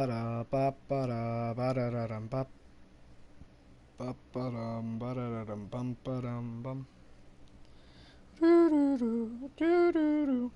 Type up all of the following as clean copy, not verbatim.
Ba ba ba da ba da da dum ba ba ba dum ba da da dum bum ba dum bum. Do do do do do.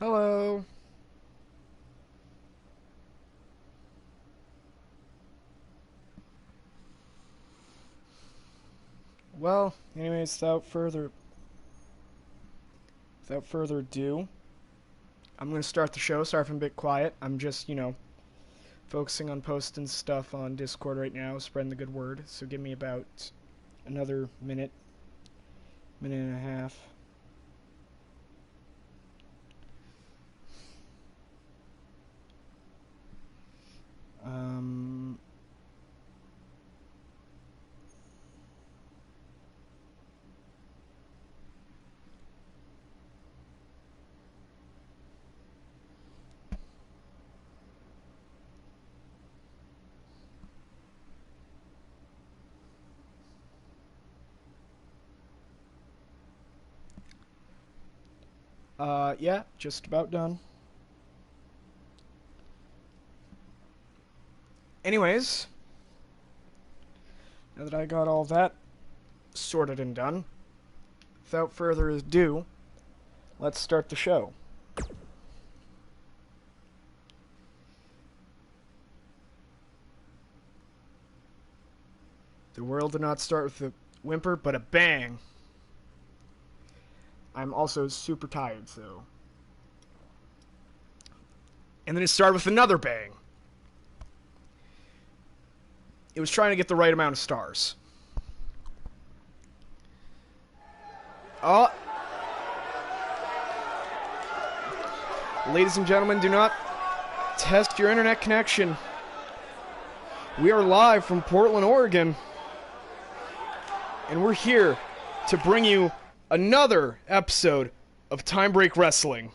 Hello. Well, anyways, without further ado, I'm gonna start the show. Sorry if I'm a bit quiet. I'm just, focusing on posting stuff on Discord right now, spreading the good word. So give me about another minute and a half. Um, yeah, just about done. Anyways, now that I got all that sorted and done, without further ado, let's start the show. The world did not start with a whimper, but a bang. I'm also super tired, so... And then it started with another bang. It was trying to get the right amount of stars. Oh! Ladies and gentlemen, do not test your internet connection. We are live from Portland, Oregon. And we're here to bring you another episode of Time Break Wrestling.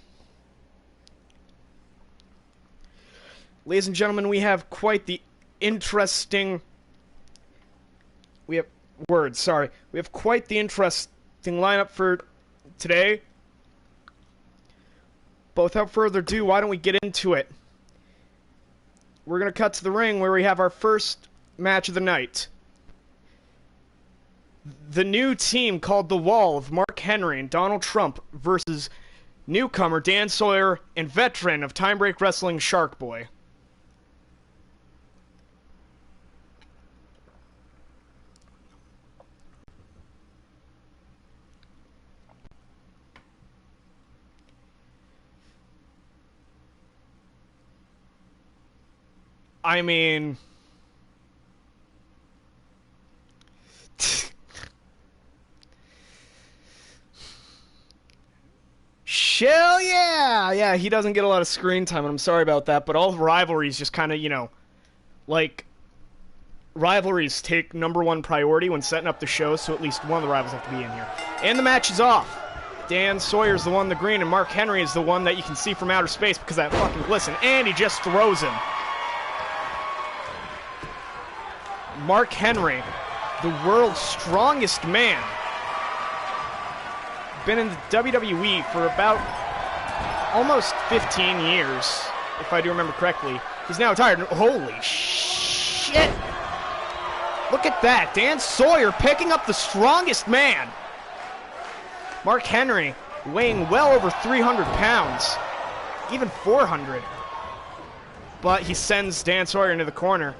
Ladies and gentlemen, we have quite the interesting... We have quite the interesting lineup for today. But without further ado, why don't we get into it? We're going to cut to the ring where we have our first match of the night. The new team called The Wall of Mark Henry and Donald Trump versus newcomer Dan Sawyer and veteran of Time Break Wrestling Shark Boy. I mean... Hell yeah! Yeah, he doesn't get a lot of screen time, and I'm sorry about that, but all rivalries just kind of, rivalries take #1 priority when setting up the show, so at least one of the rivals have to be in here. And the match is off. Dan Sawyer's the one in the green, and Mark Henry is the one that you can see from outer space because of that fucking glisten, and he just throws him. Mark Henry, the world's strongest man, been in the WWE for about almost 15 years, if I do remember correctly. He's now retired. Holy shit! Look at that. Dan Sawyer picking up the strongest man. Mark Henry weighing well over 300 pounds. Even 400. But he sends Dan Sawyer into the corner.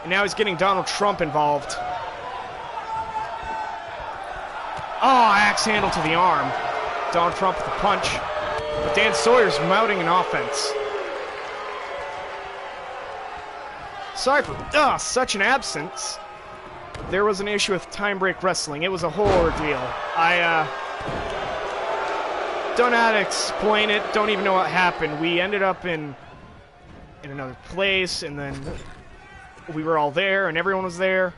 And now he's getting Donald Trump involved. Oh, axe handle to the arm. Donald Trump with the punch. But Dan Sawyer's mounting an offense. Sorry for such an absence. There was an issue with Time Break Wrestling. It was a whole ordeal. I don't know how to explain it. Don't even know what happened. We ended up in another place, and then we were all there, and everyone was there.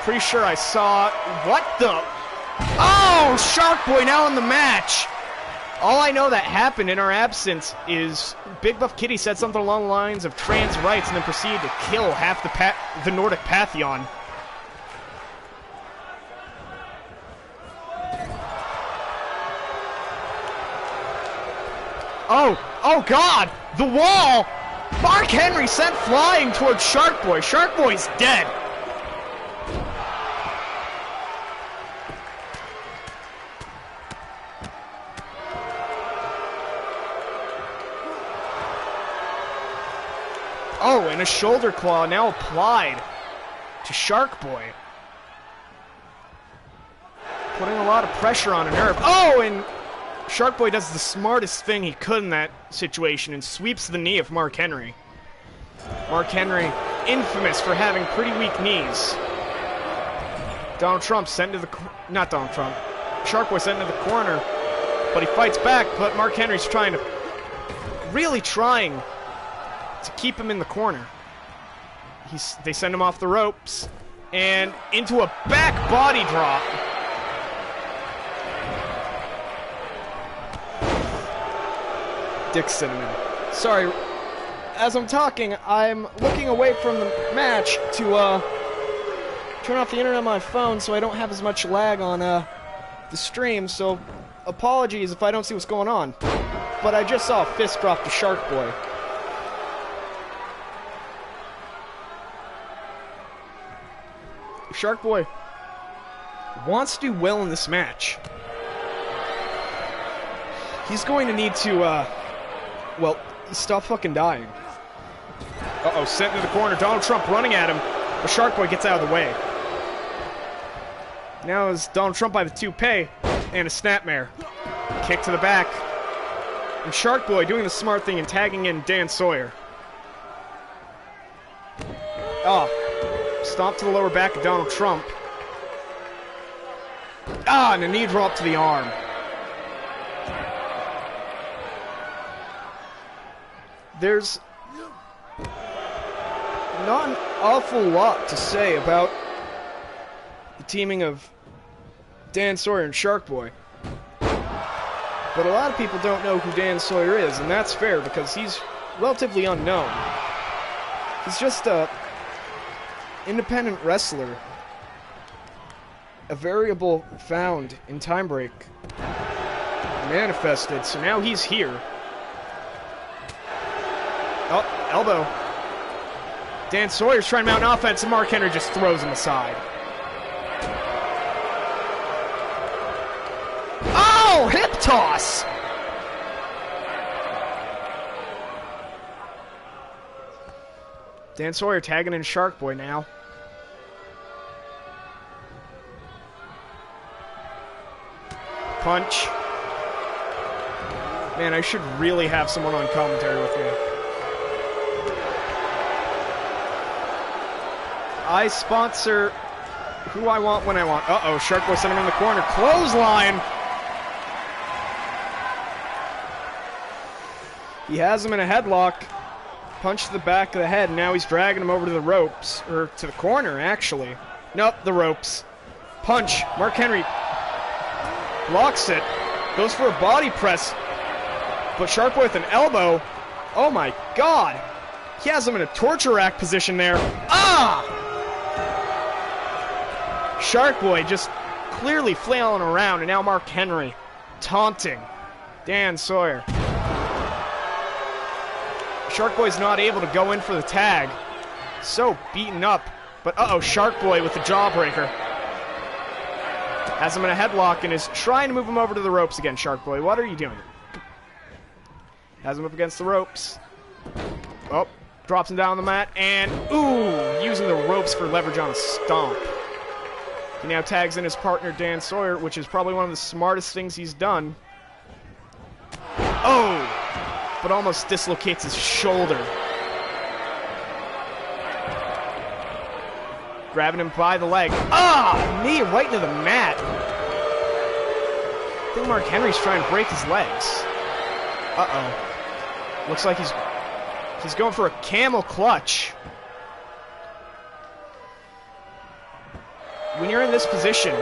Pretty sure I saw... What the... Oh! Shark Boy now in the match! All I know that happened in our absence is Big Buff Kitty said something along the lines of trans rights and then proceeded to kill half the Nordic Pantheon. Oh God! The wall! Mark Henry sent flying towards Shark Boy. Shark Boy's dead. Oh, and a shoulder claw now applied to Shark Boy. Putting a lot of pressure on a nerve. Oh, and Shark Boy does the smartest thing he could in that situation and sweeps the knee of Mark Henry. Mark Henry, infamous for having pretty weak knees. Donald Trump sent into the... Not Donald Trump. Shark Boy sent into the corner, but he fights back, but Mark Henry's trying to... Really trying to keep him in the corner. They send him off the ropes and into a back body drop. Dick Cinnamon. Sorry, as I'm talking, I'm looking away from the match to turn off the internet on my phone so I don't have as much lag on the stream, so apologies if I don't see what's going on. But I just saw a fist drop to Shark Boy. Shark Boy wants to do well in this match. He's going to need to, well, stop fucking dying. Uh-oh, sent into the corner. Donald Trump running at him. The Shark Boy gets out of the way. Now is Donald Trump by the toupee and a snapmare. Kick to the back. And Shark Boy doing the smart thing and tagging in Dan Sawyer. Oh. Stomp to the lower back of Donald Trump. Ah, and a knee drop to the arm. There's not an awful lot to say about the teaming of Dan Sawyer and Shark Boy. But a lot of people don't know who Dan Sawyer is, and that's fair because he's relatively unknown. He's just a independent wrestler, a variable found in Time Break, manifested, so now he's here. Oh, elbow. Dan Sawyer's trying to mount an offense, and Mark Henry just throws him aside. Oh, hip toss! Dan Sawyer tagging in Shark Boy now. Punch. Man, I should really have someone on commentary with me. I sponsor who I want when I want. Uh-oh, Shark Boy sent him in the corner. Clothesline! He has him in a headlock. Punch to the back of the head, and now he's dragging him over to the ropes. Or to the corner, actually. Nope, the ropes. Punch. Mark Henry blocks it. Goes for a body press. But Shark Boy with an elbow. Oh my god. He has him in a torture rack position there. Ah! Shark Boy just clearly flailing around, and now Mark Henry taunting Dan Sawyer. Shark Boy's not able to go in for the tag. So beaten up. But Shark Boy with the jawbreaker. Has him in a headlock and is trying to move him over to the ropes again, Shark Boy. What are you doing? Has him up against the ropes. Oh, drops him down on the mat, and using the ropes for leverage on a stomp. He now tags in his partner, Dan Sawyer, which is probably one of the smartest things he's done. But almost dislocates his shoulder. Grabbing him by the leg. Knee right into the mat. I think Mark Henry's trying to break his legs. Looks like he's going for a camel clutch. When you're in this position,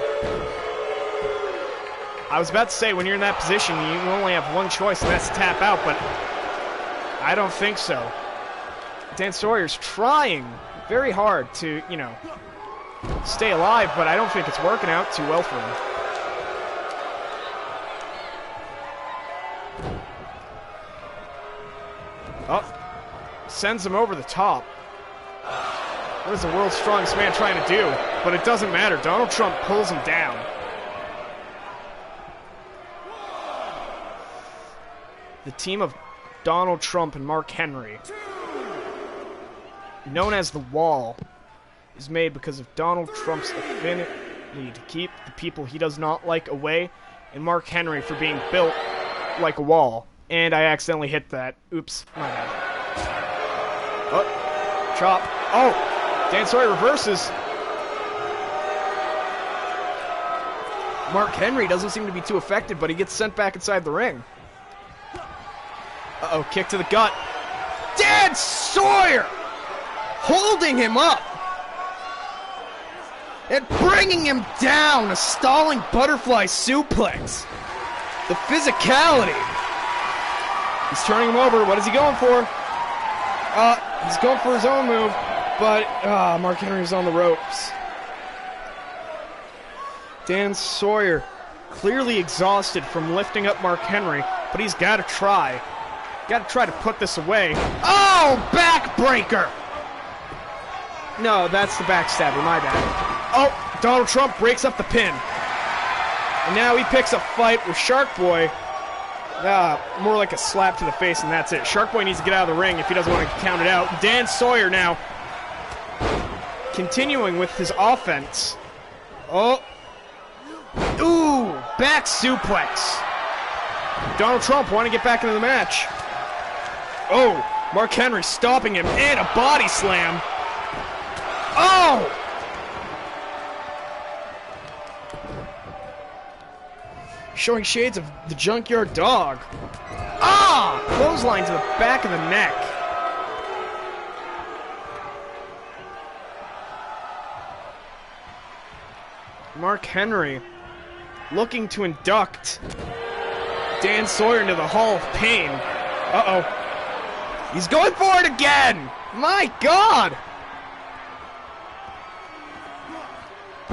I was about to say, when you're in that position, you only have one choice, and that's to tap out, but I don't think so. Dan Sawyer's trying very hard to, stay alive, but I don't think it's working out too well for him. Sends him over the top. What is the world's strongest man trying to do? But it doesn't matter. Donald Trump pulls him down. The team of Donald Trump and Mark Henry, known as the Wall, is made because of Donald Trump's affinity to keep the people he does not like away, and Mark Henry for being built like a wall. And I accidentally hit that. Oops, my bad. Chop. Dan Sawyer reverses. Mark Henry doesn't seem to be too affected, but he gets sent back inside the ring. Kick to the gut. Dan Sawyer holding him up and bringing him down. A stalling butterfly suplex. The physicality. He's turning him over. What is he going for? He's going for his own move, but Mark Henry's on the ropes. Dan Sawyer clearly exhausted from lifting up Mark Henry, but he's got to try. Got to try to put this away. Backbreaker! No, that's the backstabber, my bad. Donald Trump breaks up the pin. And now he picks a fight with Shark Boy. More like a slap to the face, and that's it. Shark Boy needs to get out of the ring if he doesn't want to count it out. Dan Sawyer now continuing with his offense. Back suplex. Donald Trump wanting to get back into the match. Mark Henry stopping him, and a body slam. Showing shades of the Junkyard Dog. Clothesline to the back of the neck. Mark Henry looking to induct Dan Sawyer into the Hall of Pain. He's going for it again! My God!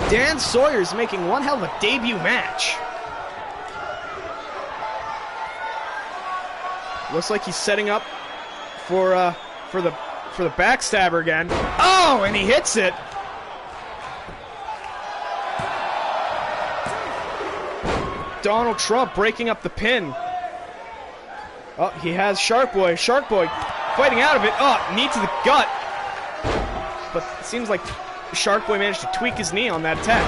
Dan Sawyer's making one hell of a debut match. Looks like he's setting up for the backstabber again. And he hits it. Donald Trump breaking up the pin. He has Shark Boy. Shark Boy fighting out of it. Knee to the gut. But it seems like Shark Boy managed to tweak his knee on that attack.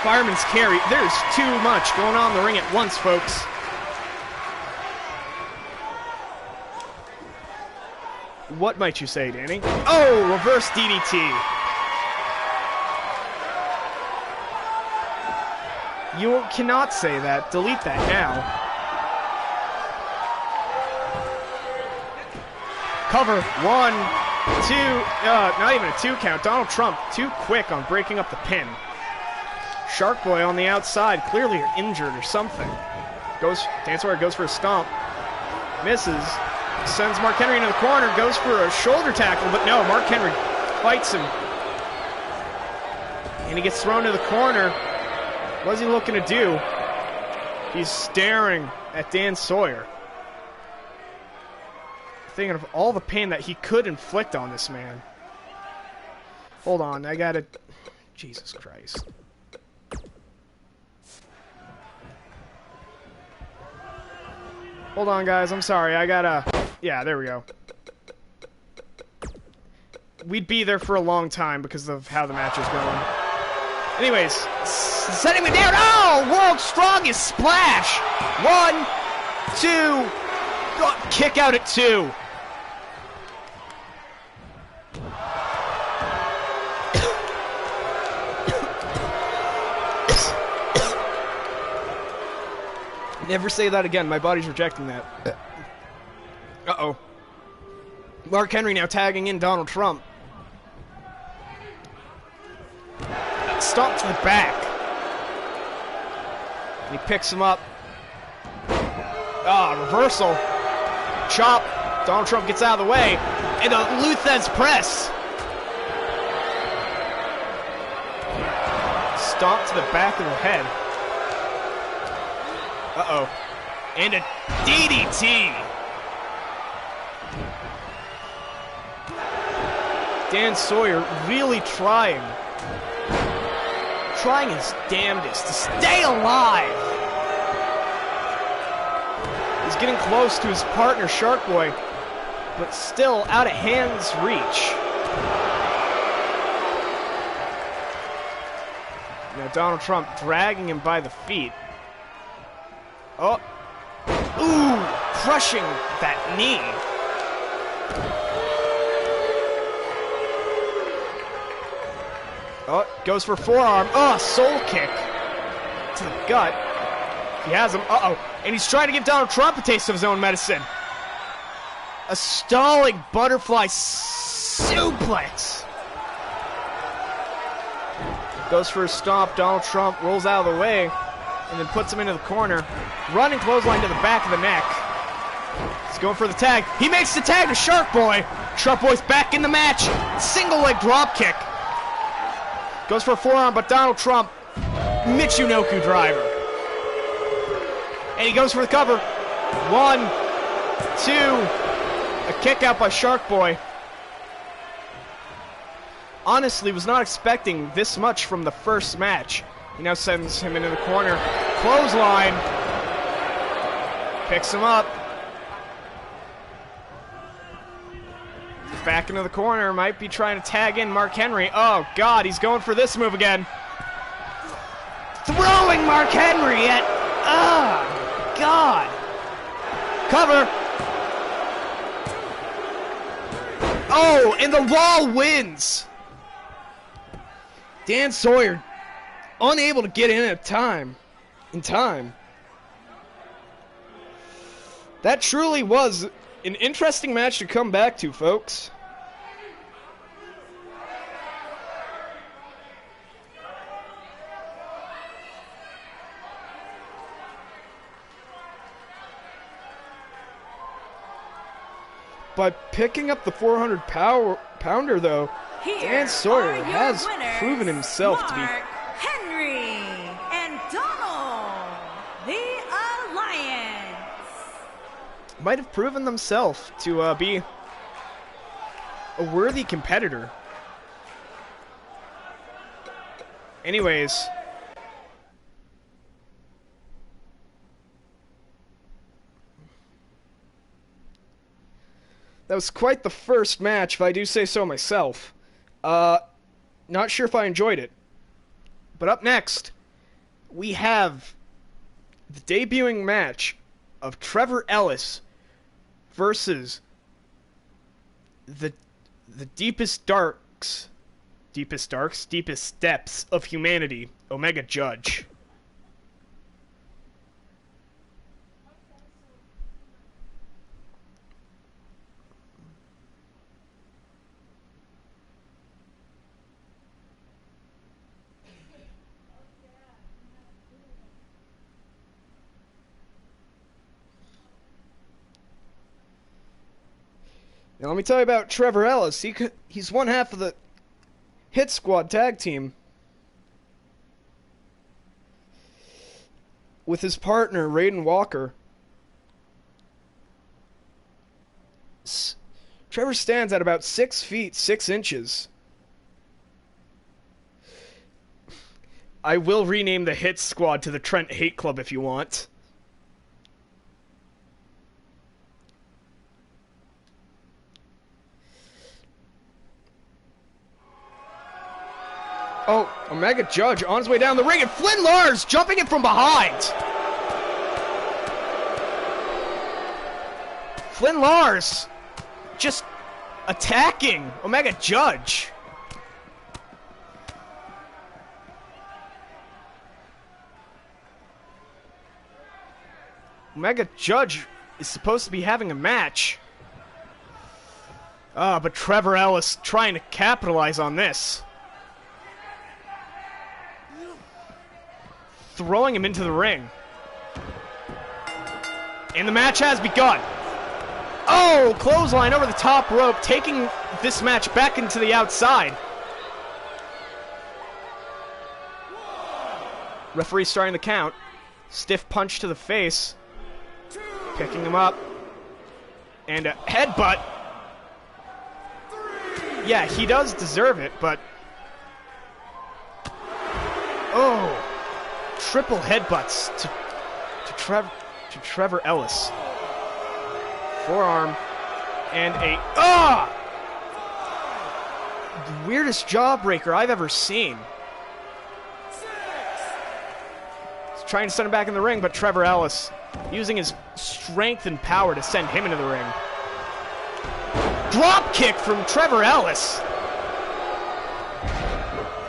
Fireman's carry. There's too much going on in the ring at once, folks. What might you say, Danny? Reverse DDT. You cannot say that. Delete that now. Cover. 1, 2. Not even a 2 count. Donald Trump too quick on breaking up the pin. Shark Boy on the outside, clearly injured or something. Dan Sawyer goes for a stomp. Misses. Sends Mark Henry into the corner, goes for a shoulder tackle, but no, Mark Henry fights him. And he gets thrown to the corner. What's he looking to do? He's staring at Dan Sawyer. Thinking of all the pain that he could inflict on this man. Hold on, I gotta... Jesus Christ. Hold on, guys, I'm sorry, I gotta... Yeah, there we go. We'd be there for a long time because of how the match is going. Anyways, setting me down. Oh, world's strongest splash. 1, 2, kick out at 2. Never say that again. My body's rejecting that. Uh-oh. Mark Henry now tagging in Donald Trump. Stomp to the back. And he picks him up. Reversal. Chop. Donald Trump gets out of the way. And a Luthez press. Stomp to the back of the head. Uh-oh. And a DDT. Dan Sawyer really trying his damnedest to stay alive. He's getting close to his partner, Shark Boy, but still out of hand's reach. Now Donald Trump dragging him by the feet. Oh. Ooh, crushing that knee. Oh, goes for forearm. Oh, soul kick to the gut. He has him. Uh-oh. And he's trying to give Donald Trump a taste of his own medicine. A stalling butterfly suplex. Goes for a stomp. Donald Trump rolls out of the way and then puts him into the corner. Running clothesline to the back of the neck. He's going for the tag. He makes the tag to Shark Boy. Shark Boy's back in the match. Single leg drop kick. Goes for a forearm, but Donald Trump, Michinoku driver. And he goes for the cover. 1, 2, a kick out by Shark Boy. Honestly, was not expecting this much from the first match. He now sends him into the corner. Clothesline. Picks him up. Back into the corner, might be trying to tag in Mark Henry. Oh, God, he's going for this move again. Throwing Mark Henry at... Oh, God. Cover. Oh, and the Raw wins. Dan Sawyer unable to get in time. That truly was an interesting match to come back to, folks. By picking up the 400-pounder, though, Dan Sawyer has proven himself to be... Henry and Donald, the Alliance. Might have proven themselves to be a worthy competitor. Anyways, that was quite the first match, if I do say so myself. Not sure if I enjoyed it. But up next, we have the debuting match of Trevor Ellis versus the deepest depths of humanity, Omega Judge. Now let me tell you about Trevor Ellis. He's one half of the Hit Squad tag team. with his partner, Raiden Walker. Trevor stands at about 6 feet 6 inches. I will rename the Hit Squad to the Trent Hate Club if you want. Oh, Omega Judge on his way down the ring, and Flynn Lars jumping in from behind. Flynn Lars just attacking Omega Judge. Omega Judge is supposed to be having a match. But Trevor Ellis trying to capitalize on this. Throwing him into the ring. And the match has begun. Oh, clothesline over the top rope, taking this match back into the outside. Referee starting the count. Stiff punch to the face. Picking him up. And a headbutt. Yeah, he does deserve it, but... Oh. Triple headbutts to Trevor Ellis. Forearm. And a... The weirdest jawbreaker I've ever seen. He's trying to send him back in the ring, but Trevor Ellis using his strength and power to send him into the ring. Drop kick from Trevor Ellis.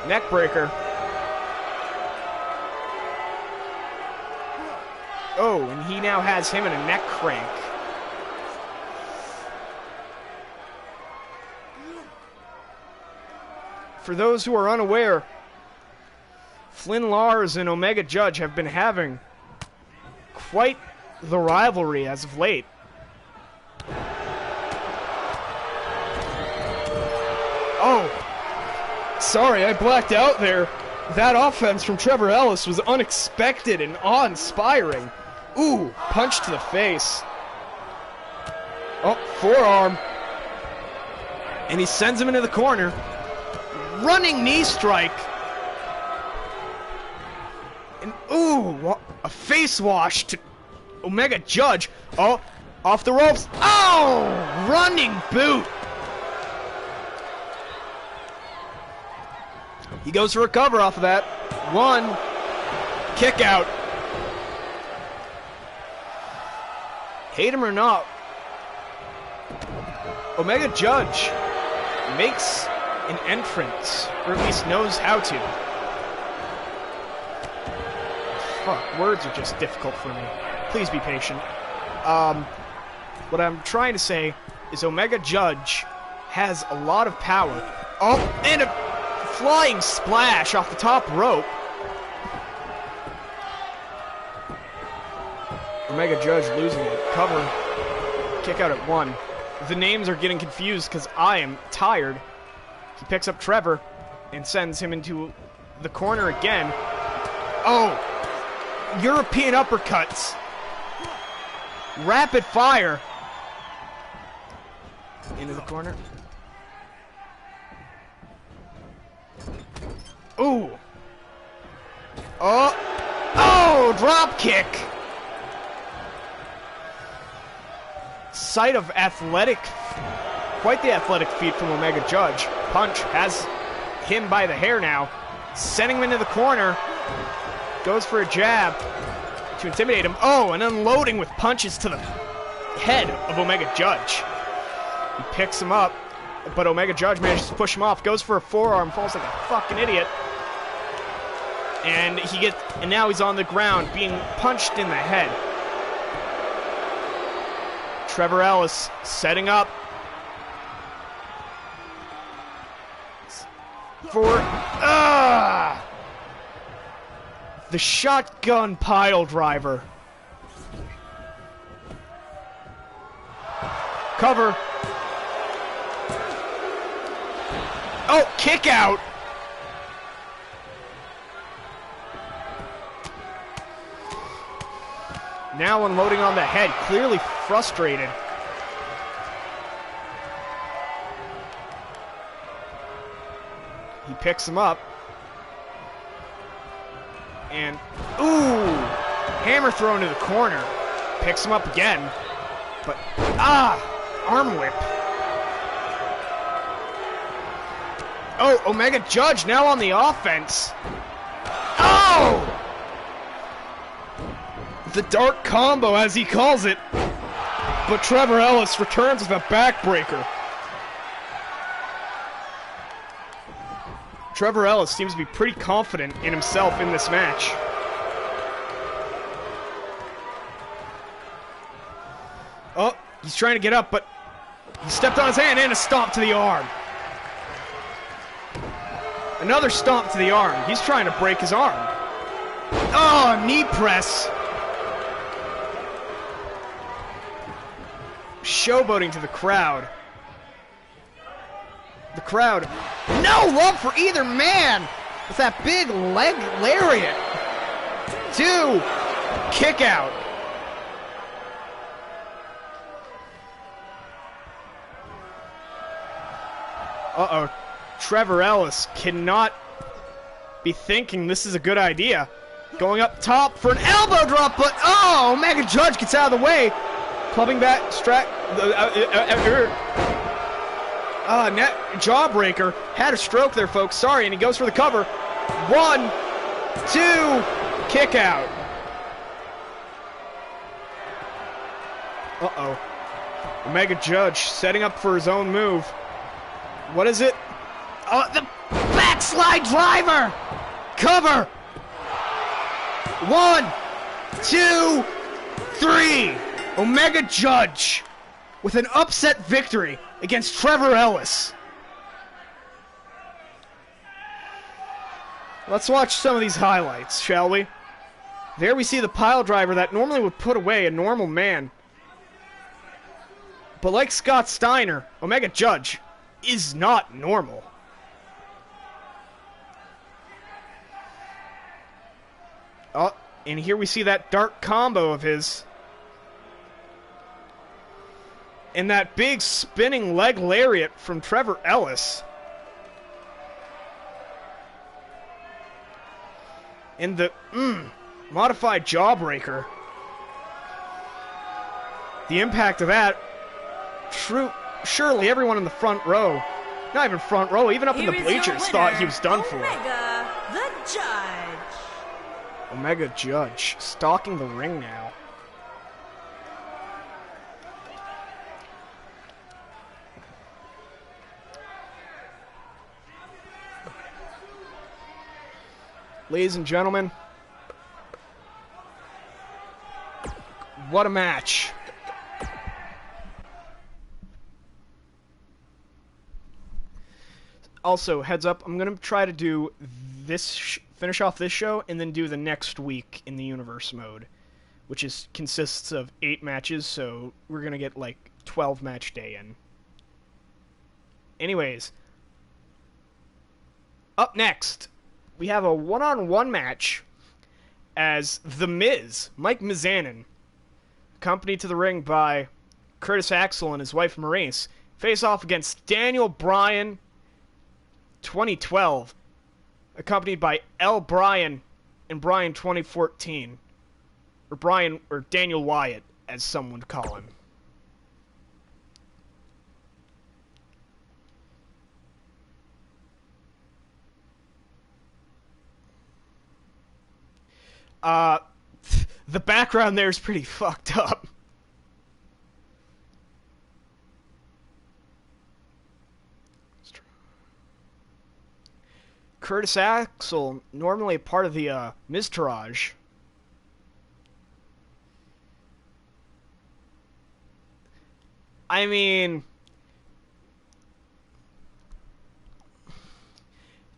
Neckbreaker. Oh, and he now has him in a neck crank. For those who are unaware, Flynn Lars and Omega Judge have been having quite the rivalry as of late. Oh, sorry, I blacked out there. That offense from Trevor Ellis was unexpected and awe-inspiring. Ooh, punch to the face. Oh, forearm. And he sends him into the corner. Running knee strike. And ooh, a face wash to Omega Judge. Oh, off the ropes. Oh, running boot. He goes for a cover off of that. One. Kick out. Hate him or not, Omega Judge makes an entrance, or at least knows how to. Fuck, words are just difficult for me. Please be patient. What I'm trying to say is Omega Judge has a lot of power. Oh, and a flying splash off the top rope. Omega Judge losing it. Cover. Kick out at 1. The names are getting confused because I am tired. He picks up Trevor and sends him into the corner again. Oh! European uppercuts. Rapid fire. Into the corner. Ooh. Oh! Oh! Drop kick! Sight of athletic, quite the athletic feat from Omega Judge. Punch has him by the hair now, sending him into the corner. Goes for a jab to intimidate him. Oh, and unloading with punches to the head of Omega Judge. He picks him up, but Omega Judge manages to push him off. Goes for a forearm, falls like a fucking idiot. And now he's on the ground, being punched in the head. Trevor Ellis setting up for the shotgun pile driver. Cover. Oh, kick out. Now unloading on the head, clearly frustrated. He picks him up. And, ooh! Hammer thrown to the corner. Picks him up again. But, arm whip. Oh, Omega Judge now on the offense. Oh! The dark combo, as he calls it. But Trevor Ellis returns with a backbreaker. Trevor Ellis seems to be pretty confident in himself in this match. Oh, he's trying to get up, but he stepped on his hand and a stomp to the arm. Another stomp to the arm. He's trying to break his arm. Oh, knee press. Showboating to the crowd. The crowd, no love for either man with that big leg lariat. 2, kick out. Uh-oh, Trevor Ellis cannot be thinking this is a good idea. Going up top for an elbow drop, but oh, Omega Judge gets out of the way. Clubbing back, net jawbreaker. Had a stroke there, folks. Sorry, and he goes for the cover. 1, 2, kick out. Uh-oh. Omega Judge setting up for his own move. What is it? Oh, the backslide driver! Cover! 1, 2, 3. Omega Judge with an upset victory against Trevor Ellis. Let's watch some of these highlights, shall we? There we see the pile driver that normally would put away a normal man. But like Scott Steiner, Omega Judge is not normal. Oh, and here we see that dark combo of his. And that big spinning leg lariat from Trevor Ellis. And the modified jawbreaker. The impact of that. Surely everyone in the front row, not even front row, even up in the bleachers, thought he was done for. Omega the Judge. Omega Judge stalking the ring now. Ladies and gentlemen, what a match. Also, heads up, I'm going to try to do this, finish off this show, and then do the next week in the Universe mode, which consists of 8 matches, so we're going to get like 12 match day in. Anyways, up next, we have a one-on-one match as The Miz, Mike Mizanin, accompanied to the ring by Curtis Axel and his wife Maurice, face off against Daniel Bryan 2012, accompanied by L. Bryan and Bryan 2014, or Daniel Wyatt, as some would call him. The background there is pretty fucked up. Curtis Axel, normally a part of the Miztourage. I mean,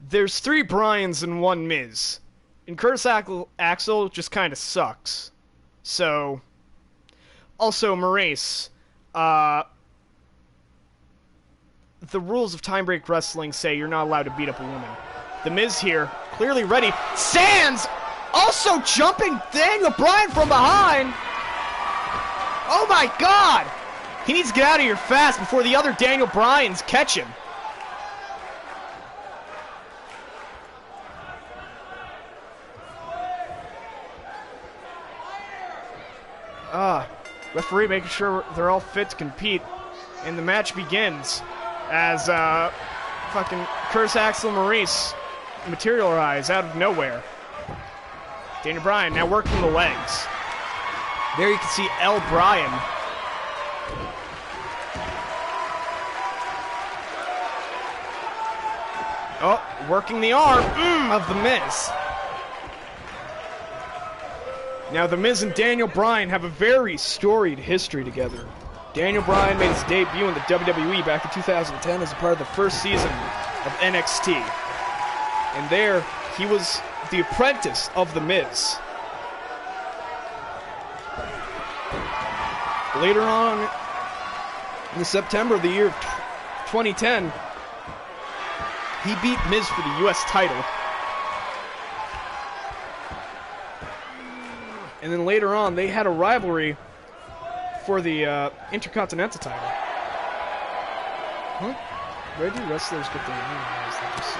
there's 3 Bryans and 1 Miz. And Curtis Axel just kind of sucks. So, also Maurice, the rules of Time Break Wrestling say you're not allowed to beat up a woman. The Miz here, clearly ready. Sands also jumping Daniel Bryan from behind. Oh my God! He needs to get out of here fast before the other Daniel Bryans catch him. Referee making sure they're all fit to compete. And the match begins as fucking Curtis Axel Maurice materialize out of nowhere. Daniel Bryan now working the legs. There you can see L. Bryan. Oh, working the arm of The Miz. Now, The Miz and Daniel Bryan have a very storied history together. Daniel Bryan made his debut in the WWE back in 2010 as a part of the first season of NXT. And there, he was the apprentice of The Miz. Later on, in September of the year 2010, he beat Miz for the U.S. title. And then later on, they had a rivalry for the Intercontinental title. Huh? Where do wrestlers get their names? They just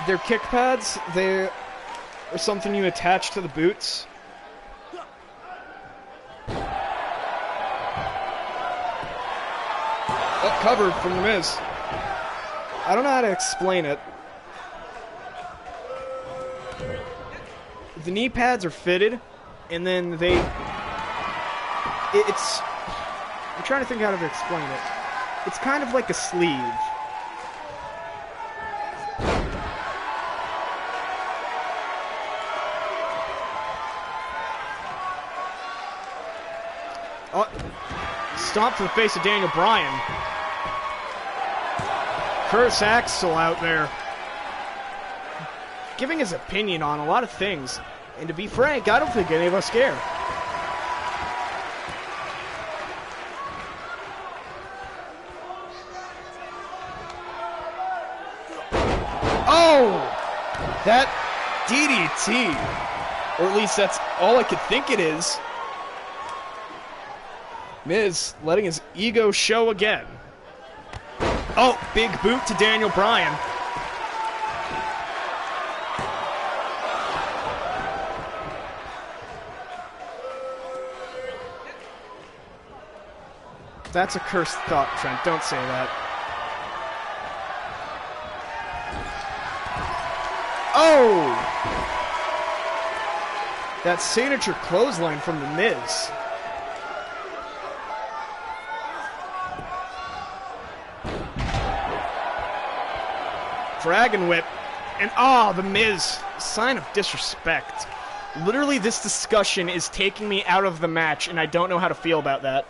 their kick pads, they are something you attach to the boots. Oh, covered from The Miz. I don't know how to explain it. The knee pads are fitted, and then they... It's... I'm trying to think how to explain it. It's kind of like a sleeve. Oh, stomp to the face of Daniel Bryan. Curtis Axel out there giving his opinion on a lot of things. And to be frank, I don't think any of us care. Oh! That DDT. Or at least that's all I could think it is. Miz letting his ego show again. Oh, big boot to Daniel Bryan. That's a cursed thought, Trent. Don't say that. Oh! That signature clothesline from The Miz. Dragon Whip. And The Miz. Sign of disrespect. Literally, this discussion is taking me out of the match, and I don't know how to feel about that.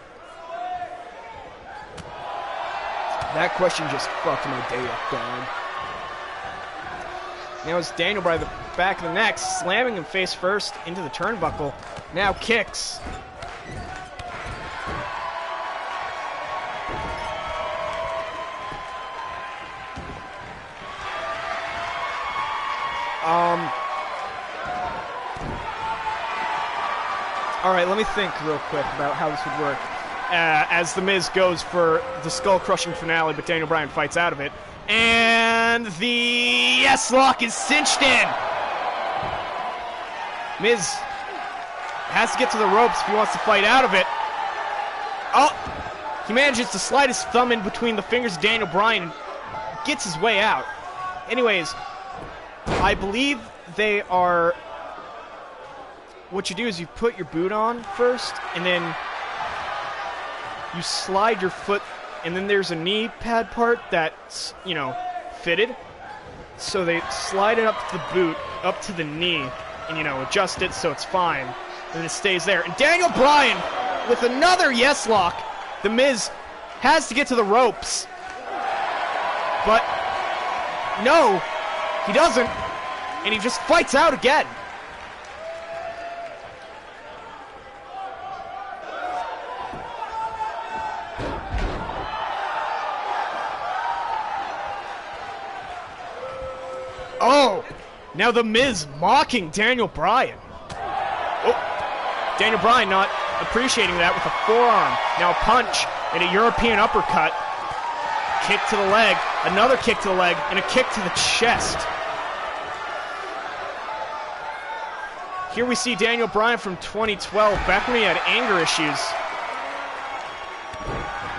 That question just fucked my day up, dog. Now it's Daniel by the back of the neck, slamming him face first into the turnbuckle. Now kicks. Alright, let me think real quick about how this would work. As The Miz goes for the skull-crushing finale, but Daniel Bryan fights out of it. And the yes-lock is cinched in! Miz has to get to the ropes if he wants to fight out of it. Oh! He manages to slide his thumb in between the fingers of Daniel Bryan and gets his way out. Anyways, I believe they are... What you do is you put your boot on first, and then you slide your foot, and then there's a knee pad part that's, you know, fitted. So they slide it up to the boot, up to the knee, and, you know, adjust it so it's fine. And then it stays there. And Daniel Bryan, with another yes lock, The Miz has to get to the ropes. But, no, he doesn't. And he just fights out again. Oh! Now The Miz mocking Daniel Bryan. Oh! Daniel Bryan not appreciating that with a forearm. Now a punch and a European uppercut. Kick to the leg, another kick to the leg, and a kick to the chest. Here we see Daniel Bryan from 2012, back when he had anger issues.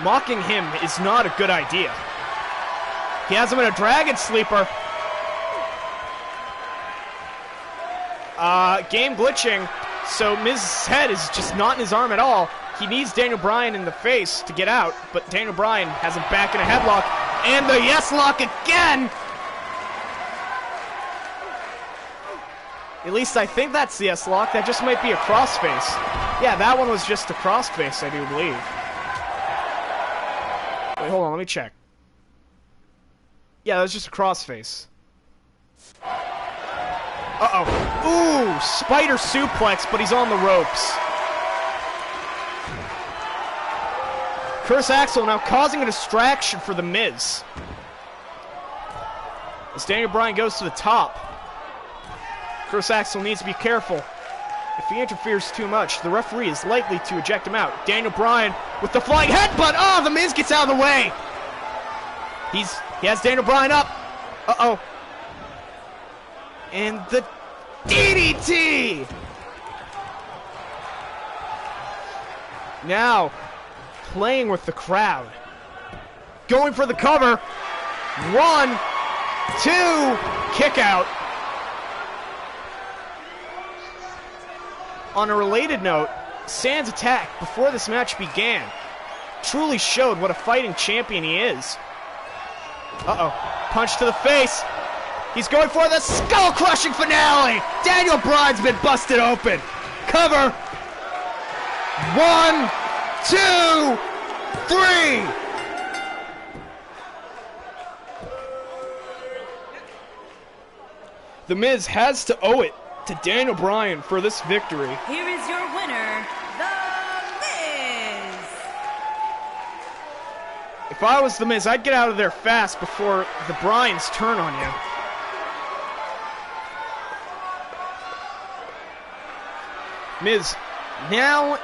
Mocking him is not a good idea. He has him in a dragon sleeper. Game glitching, so Miz's head is just not in his arm at all. He needs Daniel Bryan in the face to get out, but Daniel Bryan has him back in a headlock, and the yes lock again! At least I think that's the yes lock. That just might be a crossface. Yeah, that one was just a crossface, I do believe. Wait, hold on, let me check. Yeah, that was just a crossface. Uh-oh. Ooh, spider suplex, but he's on the ropes. Curse Axel now causing a distraction for The Miz. As Daniel Bryan goes to the top, Curse Axel needs to be careful. If he interferes too much, the referee is likely to eject him out. Daniel Bryan with the flying headbutt. Oh, The Miz gets out of the way. He has Daniel Bryan up. Uh-oh. And the DDT! Now, playing with the crowd. Going for the cover. 1, 2, kick out. On a related note, Sand's attack before this match began truly showed what a fighting champion he is. Uh-oh. Punch to the face. He's going for the skull-crushing finale. Daniel Bryan's been busted open. Cover. 1, 2, 3. The Miz has to owe it to Daniel Bryan for this victory. Here is your winner, The Miz. If I was The Miz, I'd get out of there fast before the Bryans turn on you. Miz now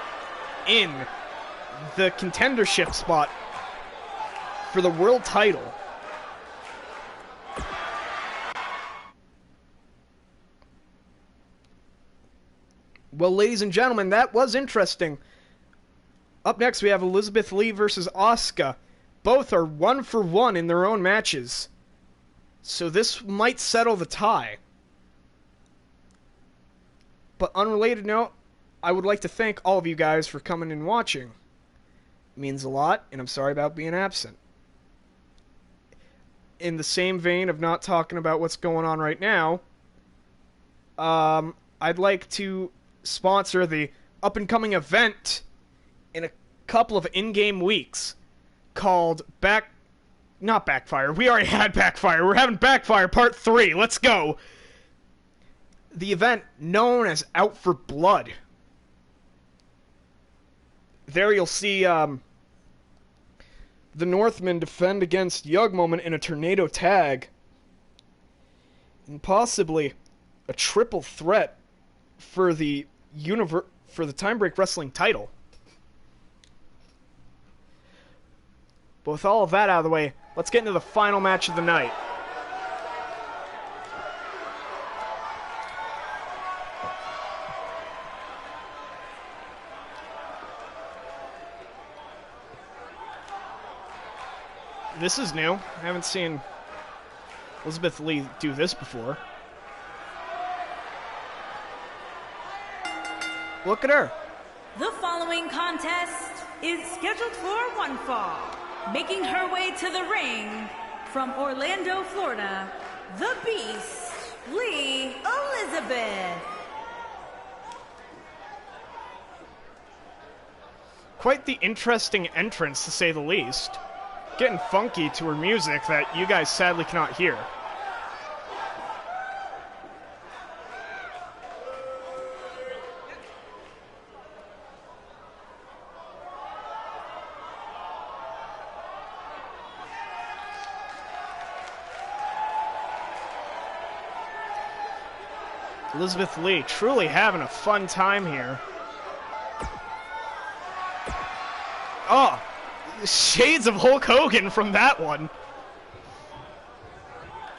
in the contendership spot for the world title. Well, ladies and gentlemen, that was interesting. Up next, we have Elizabeth Lee versus Asuka. Both are 1-for-1 in their own matches. So this might settle the tie. But unrelated note, I would like to thank all of you guys for coming and watching. It means a lot, and I'm sorry about being absent. In the same vein of not talking about what's going on right now, I'd like to sponsor the up-and-coming event in a couple of in-game weeks called not Backfire. We already had Backfire. We're having Backfire Part 3. Let's go. The event known as Out for Blood. There you'll see the Northmen defend against Yugmoment in a tornado tag. And possibly a triple threat for the Time Break Wrestling title. But with all of that out of the way, let's get into the final match of the night. This is new. I haven't seen Elizabeth Lee do this before. Look at her. The following contest is scheduled for one fall. Making her way to the ring from Orlando, Florida, the Beast, Lee Elizabeth. Quite the interesting entrance, to say the least. Getting funky to her music that you guys sadly cannot hear. Elizabeth Lee truly having a fun time here. Oh, shades of Hulk Hogan from that one.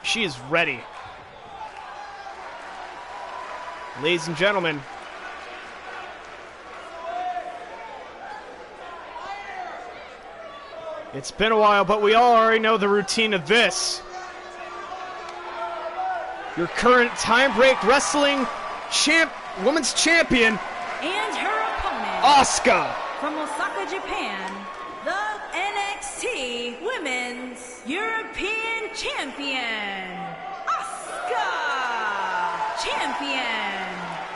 She is ready. Ladies and gentlemen, it's been a while, but we all already know the routine of this. Your current Time Break Wrestling Women's Champion, and her opponent, Asuka. From Osaka, Japan, the NXT Women's European Champion, Asuka.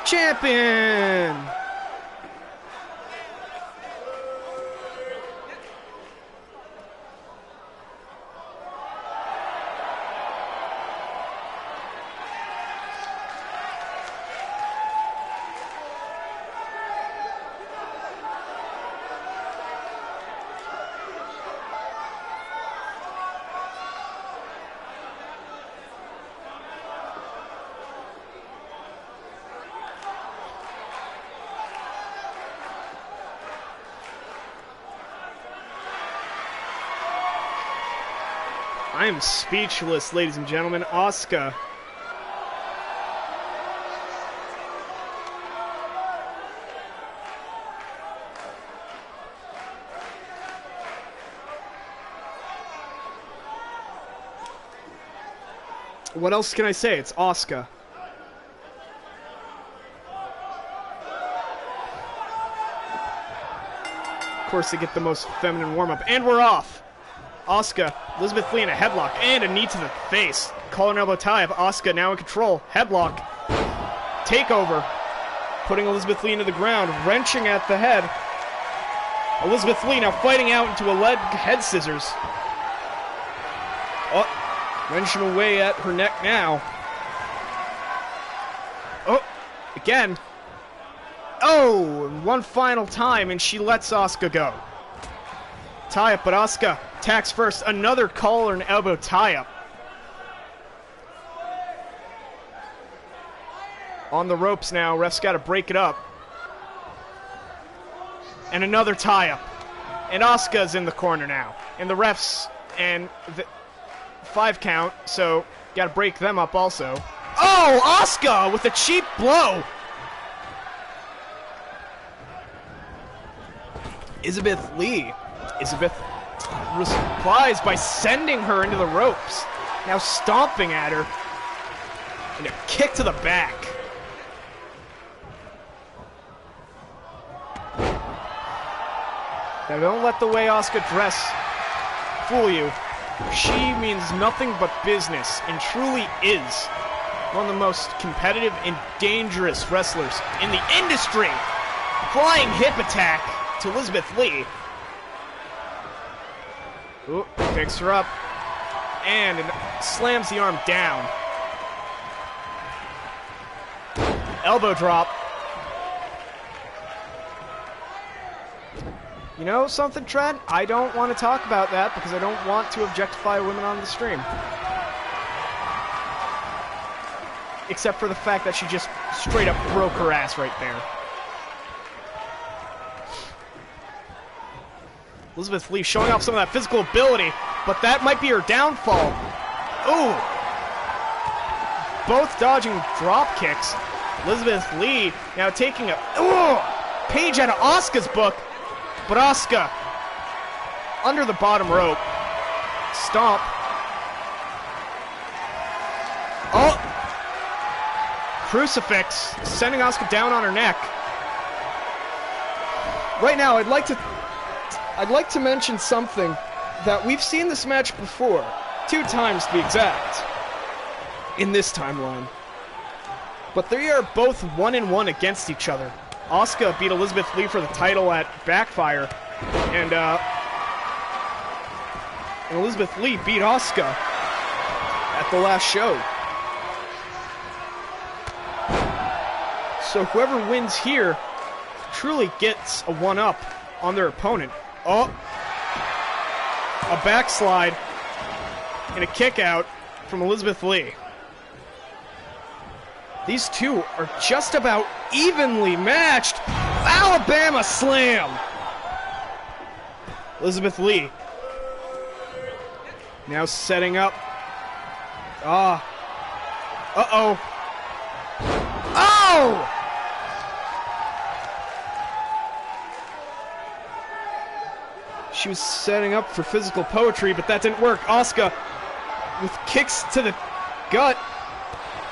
Champion. I am speechless, ladies and gentlemen. Asuka. What else can I say? It's Asuka. Of course, they get the most feminine warm-up. And we're off. Asuka, Elizabeth Lee in a headlock and a knee to the face. Collar and elbow tie up. Asuka now in control. Headlock. Takeover. Putting Elizabeth Lee into the ground. Wrenching at the head. Elizabeth Lee now fighting out into a leg head scissors. Oh, wrenching away at her neck now. Oh, again. Oh, one final time and she lets Asuka go. Tie up, but Asuka attacks first. Another collar and elbow tie up. On the ropes now. Ref's got to break it up. And another tie up. And Asuka's in the corner now. And the refs and the 5 count. So got to break them up also. Oh, Asuka with a cheap blow. Elizabeth replies by sending her into the ropes. Now stomping at her. And a kick to the back. Now don't let the way Asuka dress fool you. She means nothing but business and truly is one of the most competitive and dangerous wrestlers in the industry. Flying hip attack to Elizabeth Lee. Ooh, picks her up and slams the arm down. Elbow drop. You know something, Trent? I don't want to talk about that because I don't want to objectify women on the stream. Except for the fact that she just straight up broke her ass right there. Elizabeth Lee showing off some of that physical ability, but that might be her downfall. Ooh! Both dodging drop kicks. Elizabeth Lee now taking a page out of Asuka's book, but Asuka under the bottom rope. Stomp. Oh! Crucifix sending Asuka down on her neck. Right now, I'd like to mention something that we've seen this match before, 2 times to be exact, in this timeline. But they are both 1-1 against each other. Asuka beat Elizabeth Lee for the title at Backfire, and Elizabeth Lee beat Asuka at the last show. So whoever wins here truly gets a 1-up on their opponent. Oh, a backslide and a kick out from Elizabeth Lee. These two are just about evenly matched. Alabama slam. Elizabeth Lee. Now setting up. Uh-oh. Oh! She was setting up for physical poetry, but that didn't work. Asuka with kicks to the gut.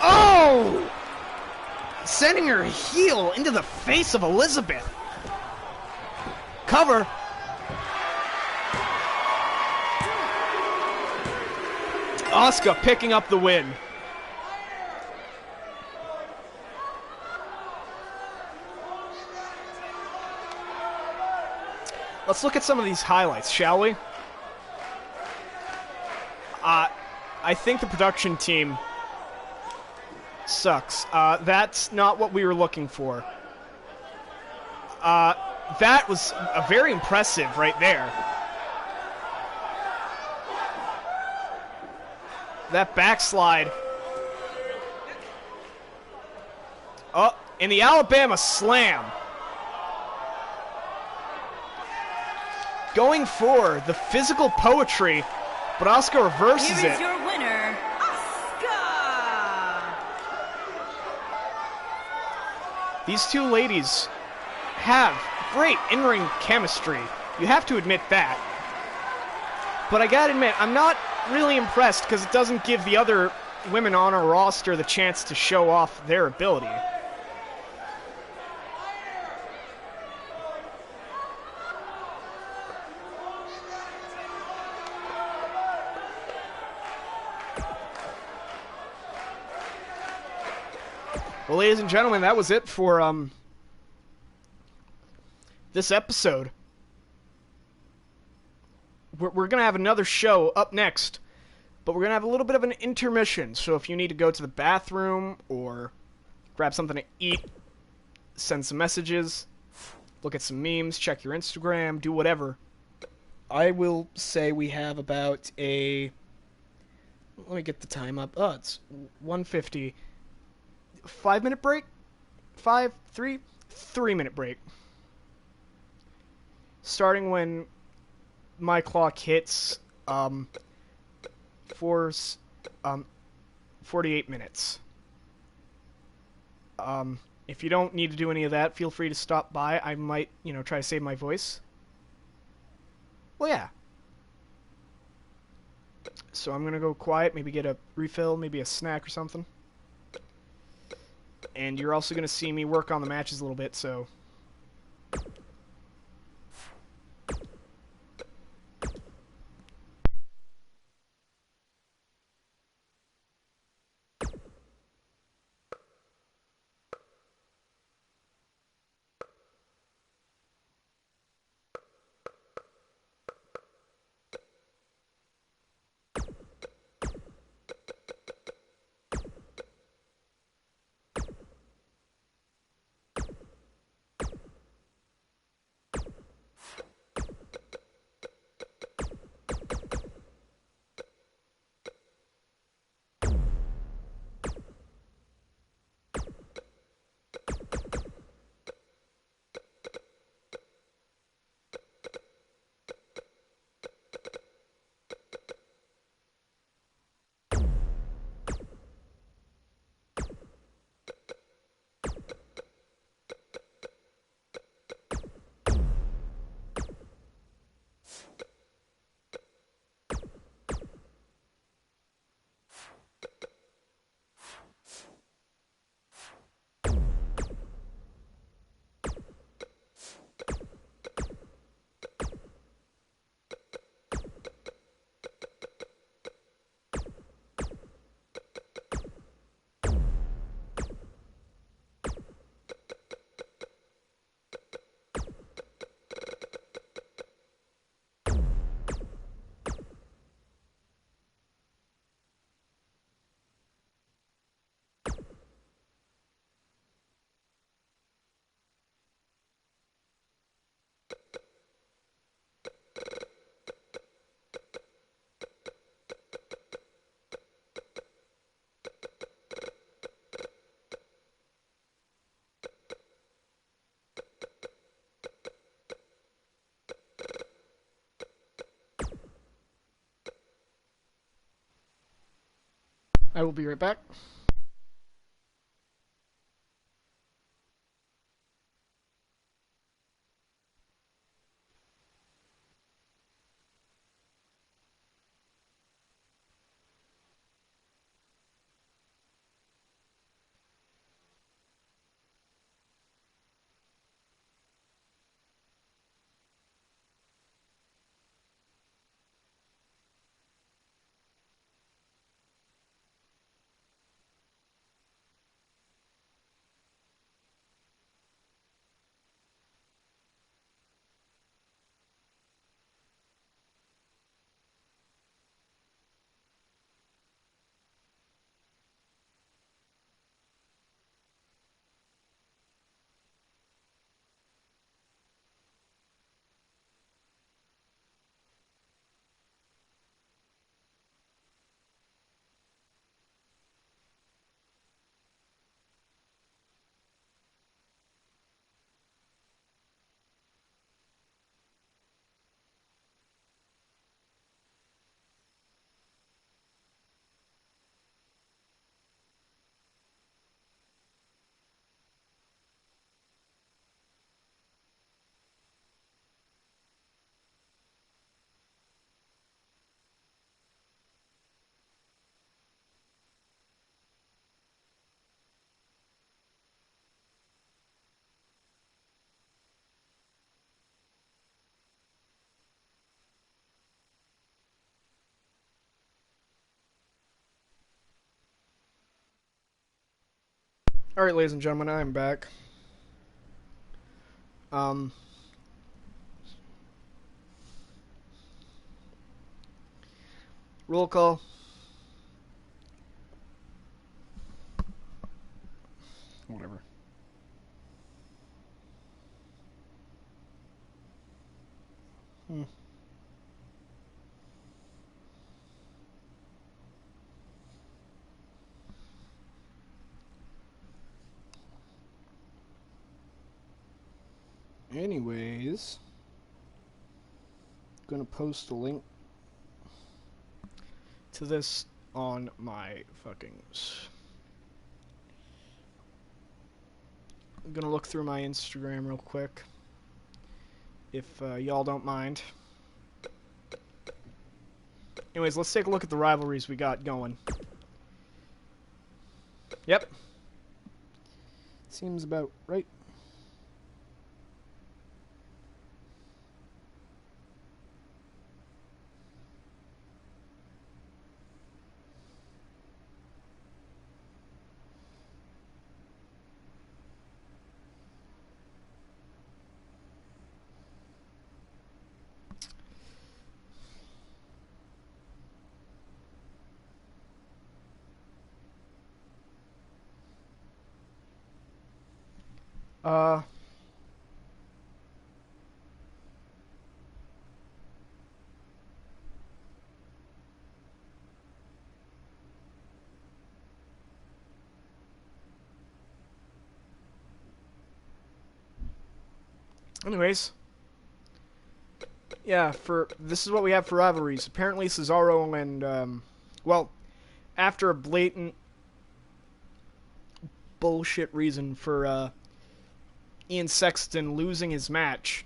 Oh! Sending her heel into the face of Elizabeth. Cover. Asuka picking up the win. Let's look at some of these highlights, shall we? I think the production team sucks. That's not what we were looking for. That was very impressive right there. That backslide. Oh, and the Alabama slam. Going for the physical poetry, but Asuka reverses Here is it. your winner, Asuka. These two ladies have great in-ring chemistry. You have to admit that. But I gotta admit, I'm not really impressed because it doesn't give the other women on our roster the chance to show off their ability. Well, ladies and gentlemen, that was it for this episode. We're going to have another show up next, but we're going to have a little bit of an intermission. So if you need to go to the bathroom or grab something to eat, send some messages, look at some memes, check your Instagram, do whatever, I will say we have about a... Let me get the time up. Oh, it's 1:50. 5-minute break? 3-minute break. Starting when my clock hits 48 minutes. If you don't need to do any of that, feel free to stop by. I might, try to save my voice. Well, yeah. So I'm gonna go quiet, maybe get a refill, maybe a snack or something. And you're also going to see me work on the matches a little bit, so... I will be right back. All right, ladies and gentlemen, I'm back. Um, Roll call. Whatever. Anyways, gonna post a link to this on my fucking. I'm gonna look through my Instagram real quick, if y'all don't mind. Anyways, let's take a look at the rivalries we got going. Yep. Seems about right. Uh, anyways. Yeah, this is what we have for rivalries. Apparently Cesaro and, well, after a blatant bullshit reason for, Ian Sexton losing his match,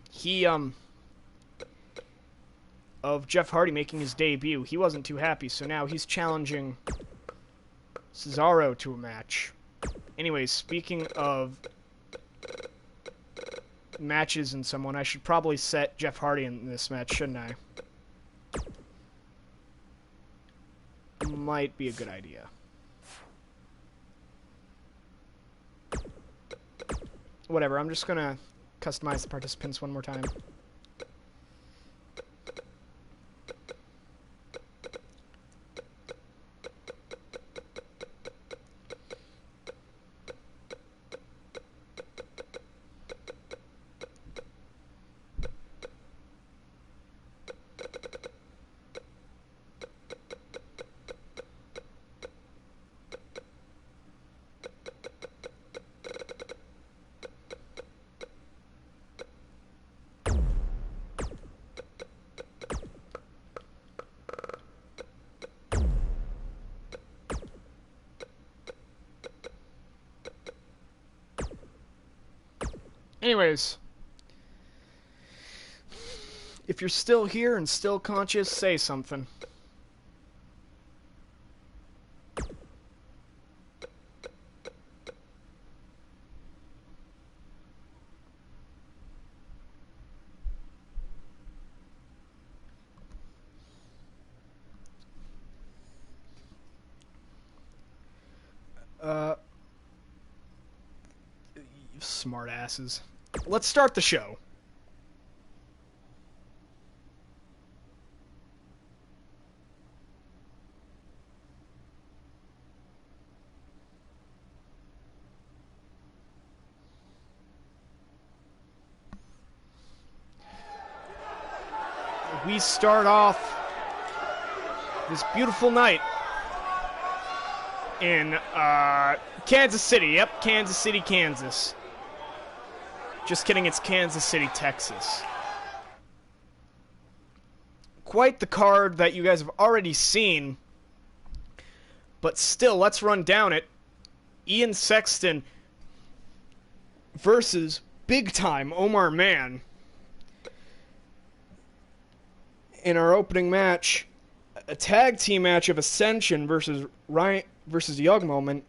of Jeff Hardy making his debut, he wasn't too happy, so now he's challenging Cesaro to a match. Anyways, speaking of matches and someone, I should probably set Jeff Hardy in this match, shouldn't I? Might be a good idea. Whatever, I'm just gonna customize the participants one more time. Anyways, if you're still here and still conscious, say something. You smart asses. Let's start the show. We start off this beautiful night in Kansas City. Yep, Kansas City, Kansas. Just kidding, it's Kansas City, Texas. Quite the card that you guys have already seen, but still, let's run down it. Ian Sexton versus big time Omar Mann. In our opening match, a tag team match of Ascension versus Ryan versus Young Moment.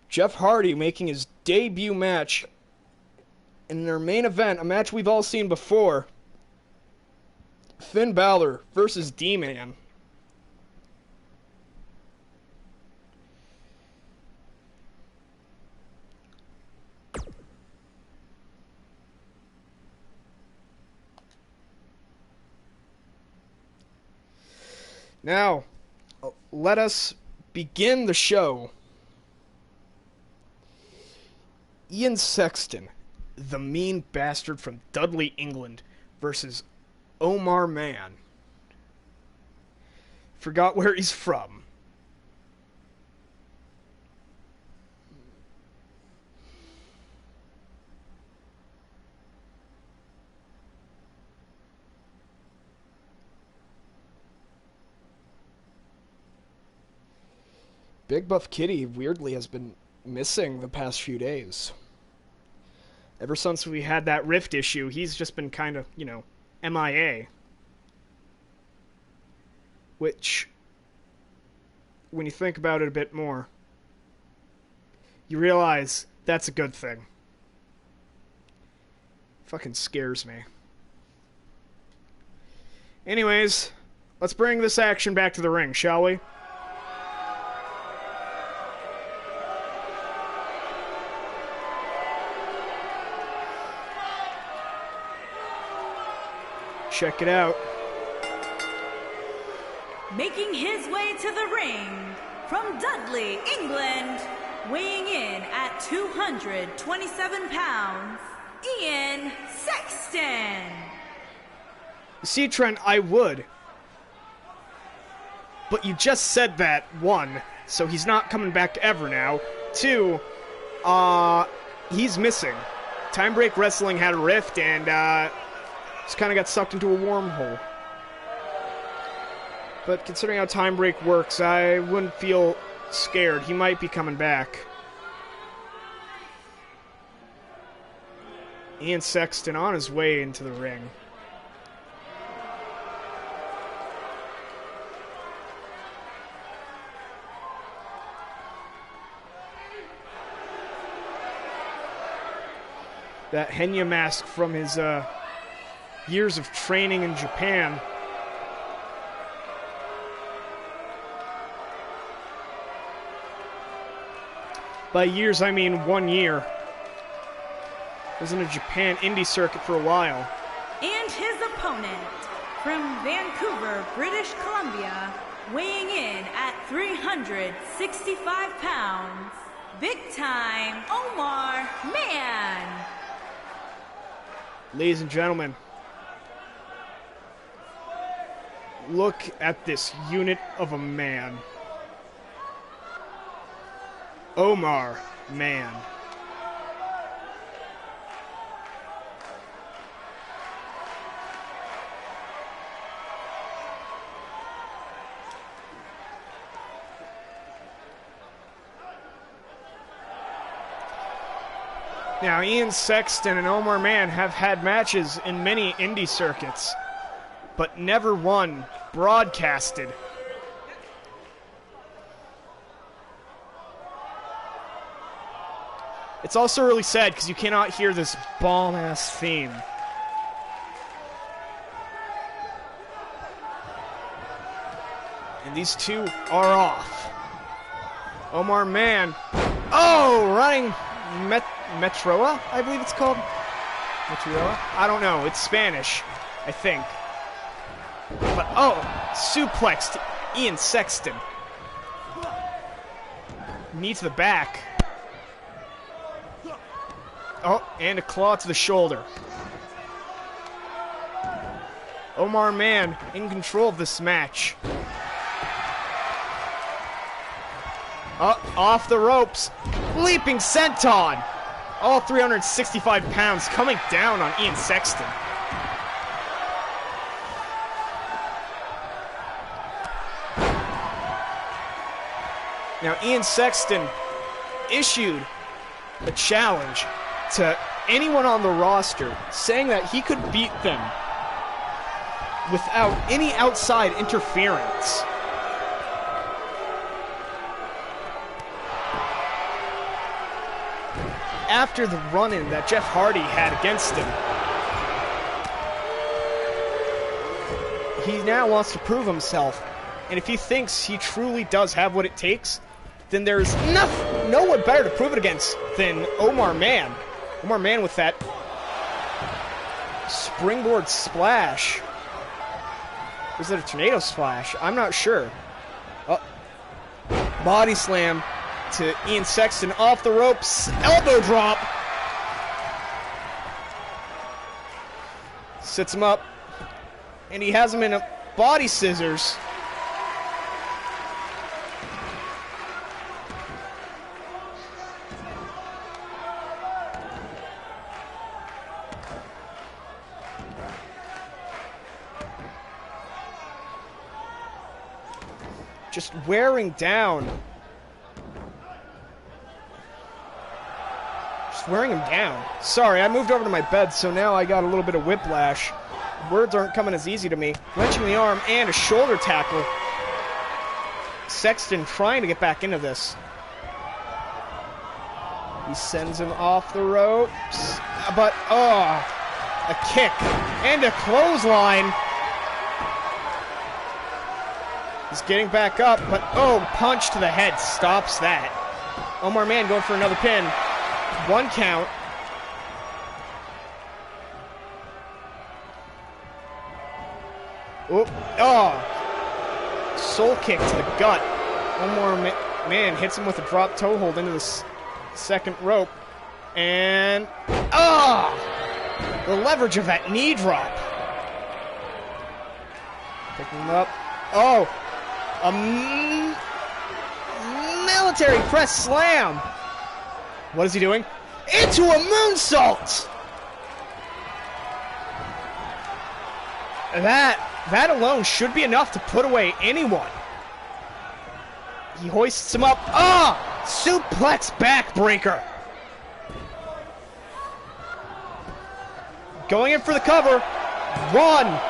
Jeff Hardy making his debut match. And in our main event, a match we've all seen before, Finn Balor versus D-Man. Now, let us begin the show. Ian Sexton, the mean bastard from Dudley, England, versus Omar Mann. Forgot where he's from. Big Buff Kitty, weirdly, has been missing the past few days. Ever since we had that Rift issue, he's just been kind of, you know, MIA. Which, when you think about it a bit more, you realize that's a good thing. Fucking scares me. Anyways, let's bring this action back to the ring, shall we? Check it out. Making his way to the ring from Dudley, England, weighing in at 227 pounds, Ian Sexton. You see, Trent, I would. But you just said that, one, so he's not coming back ever now. Two, he's missing. Time Break Wrestling had a rift and, just kind of got sucked into a wormhole. But considering how Time Break works, I wouldn't feel scared. He might be coming back. Ian Sexton on his way into the ring. That Henya mask from his, years of training in Japan. By years, I mean 1 year. Was in a Japan indie circuit for a while. And his opponent, from Vancouver, British Columbia, weighing in at 365 pounds, big time Omar Mann. Ladies and gentlemen, look at this unit of a man. Omar Mann. Now, Ian Sexton and Omar Mann have had matches in many indie circuits, but never one broadcasted. It's also really sad because you cannot hear this bomb-ass theme. And these two are off. Omar Mann. Oh, running Metroa, I believe it's called. Metroa? I don't know. It's Spanish, I think. But, oh, suplex to Ian Sexton. Knee to the back. Oh, and a claw to the shoulder. Omar Mann in control of this match. Off the ropes. Leaping senton. All 365 pounds coming down on Ian Sexton. Now, Ian Sexton issued a challenge to anyone on the roster, saying that he could beat them without any outside interference. After the run-in that Jeff Hardy had against him, he now wants to prove himself, and if he thinks he truly does have what it takes, then there's no one better to prove it against than Omar Mann. Omar Mann with that springboard splash. Was it a tornado splash? I'm not sure. Body slam to Ian Sexton off the ropes. Elbow drop. Sits him up. And he has him in a body scissors. Just wearing down. Just wearing him down. Sorry, I moved over to my bed, so now I got a little bit of whiplash. Words aren't coming as easy to me. Wrenching the arm and a shoulder tackle. Sexton trying to get back into this. He sends him off the ropes. But, a kick and a clothesline. He's getting back up, but punch to the head stops that. Omar Mann going for another pin. 1 count. Soul kick to the gut. Omar Mann hits him with a drop toe hold into the second rope. And, the leverage of that knee drop. Picking him up. A military press slam. What is he doing? Into a moonsault. That alone should be enough to put away anyone. He hoists him up. Suplex backbreaker. Going in for the cover. 1,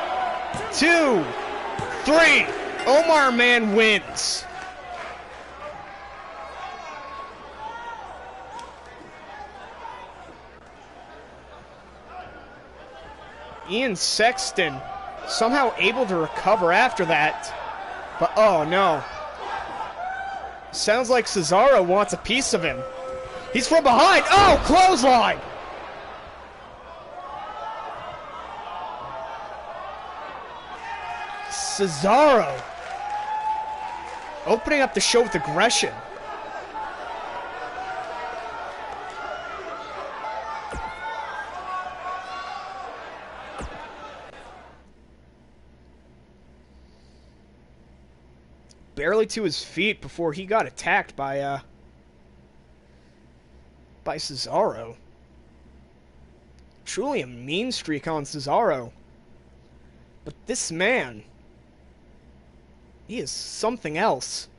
2, 3. Omar Mann wins. Ian Sexton somehow able to recover after that. But oh no. Sounds like Cesaro wants a piece of him. He's from behind. Clothesline. Cesaro opening up the show with aggression. Barely to his feet before he got attacked by Cesaro. Truly a mean streak on Cesaro. But this man, he is something else.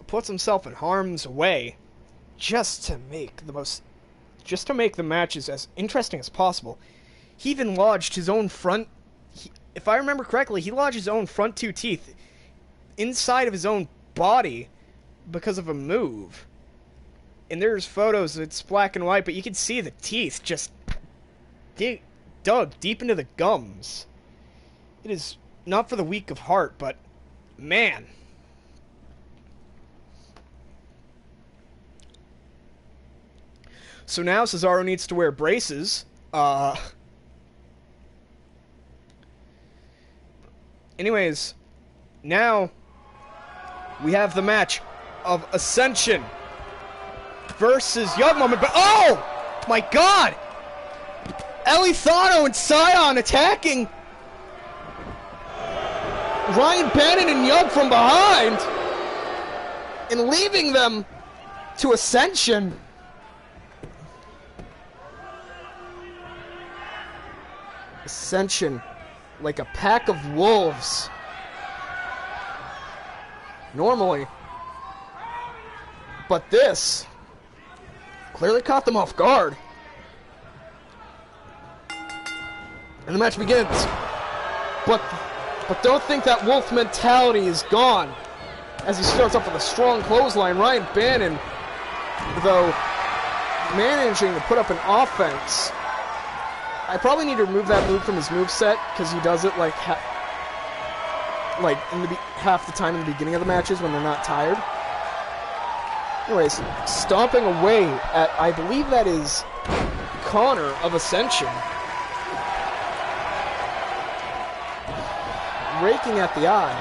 Puts himself in harm's way. just to make the matches as interesting as possible, he even lodged his own front. If I remember correctly, he lodged his own front two teeth inside of his own body because of a move. And there's photos. It's black and white, but you can see the teeth just dug deep into the gums. It is not for the weak of heart, but man. So now Cesaro needs to wear braces. Anyways, now we have the match of Ascension versus Young Moment. But oh my God! Elithano and Sion attacking Ryan Bannon and Young from behind and leaving them to Ascension. Ascension, like a pack of wolves. Normally. But this clearly caught them off guard. And the match begins. But don't think that wolf mentality is gone. As he starts off with a strong clothesline, Ryan Bannon, though, managing to put up an offense. I probably need to remove that move from his moveset, because he does it like half the time in the beginning of the matches when they're not tired. Anyways, stomping away at, I believe that is Connor of Ascension. Raking at the eye.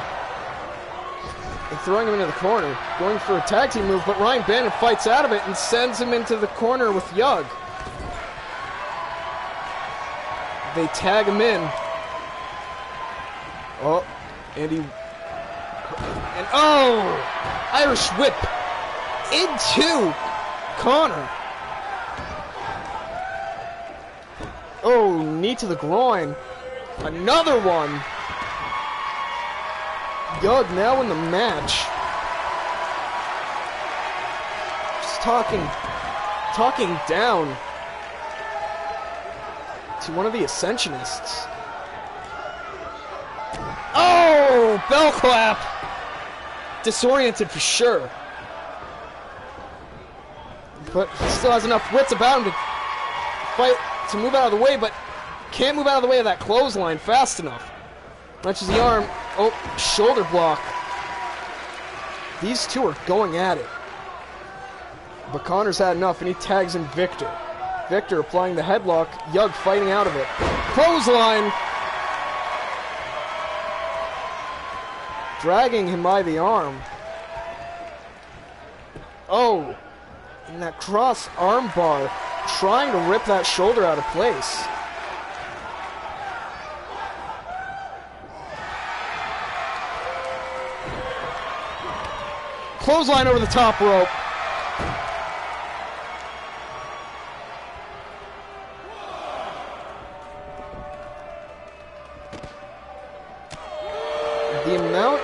And throwing him into the corner. Going for a tag team move, but Ryan Bannon fights out of it and sends him into the corner with Yug. They tag him in. Oh, and Irish whip into Connor. Oh, knee to the groin. Another one. Yug now in the match. Just talking down to one of the Ascensionists. Oh, bell clap. Disoriented for sure. But he still has enough wits about him to fight, to move out of the way, but can't move out of the way of that clothesline fast enough. Wrenches the arm. Oh, shoulder block. These two are going at it. But Connor's had enough, and he tags in Victor. Victor applying the headlock. Yug fighting out of it. Clothesline. Dragging him by the arm. Oh. And that cross arm bar. Trying to rip that shoulder out of place. Clothesline over the top rope. The amount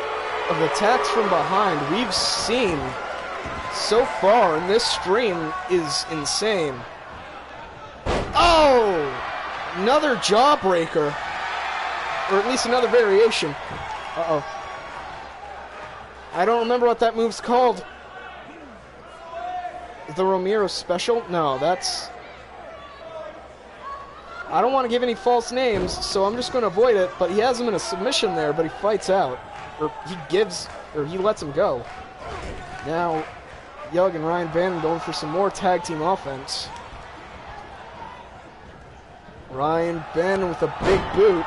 of attacks from behind we've seen so far in this stream is insane. Oh! Another jawbreaker. Or at least another variation. Uh-oh. I don't remember what that move's called. The Romero special? No, that's... I don't want to give any false names, so I'm just going to avoid it, but he has him in a submission there, but he fights out. Or he lets him go. Now, Yug and Ryan Bannon going for some more tag team offense. Ryan Bannon with a big boot.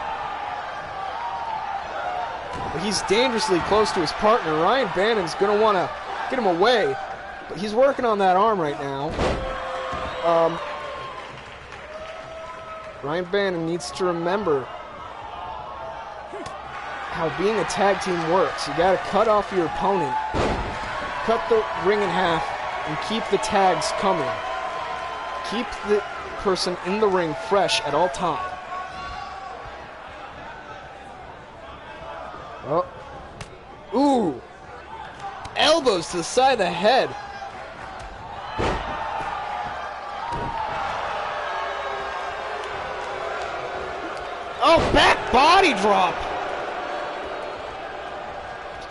But he's dangerously close to his partner. Ryan Bannon's going to want to get him away. But he's working on that arm right now. Ryan Bannon needs to remember how being a tag team works. You got to cut off your opponent. Cut the ring in half and keep the tags coming. Keep the person in the ring fresh at all times. Oh. Ooh. Elbows to the side of the head. Oh, back body drop!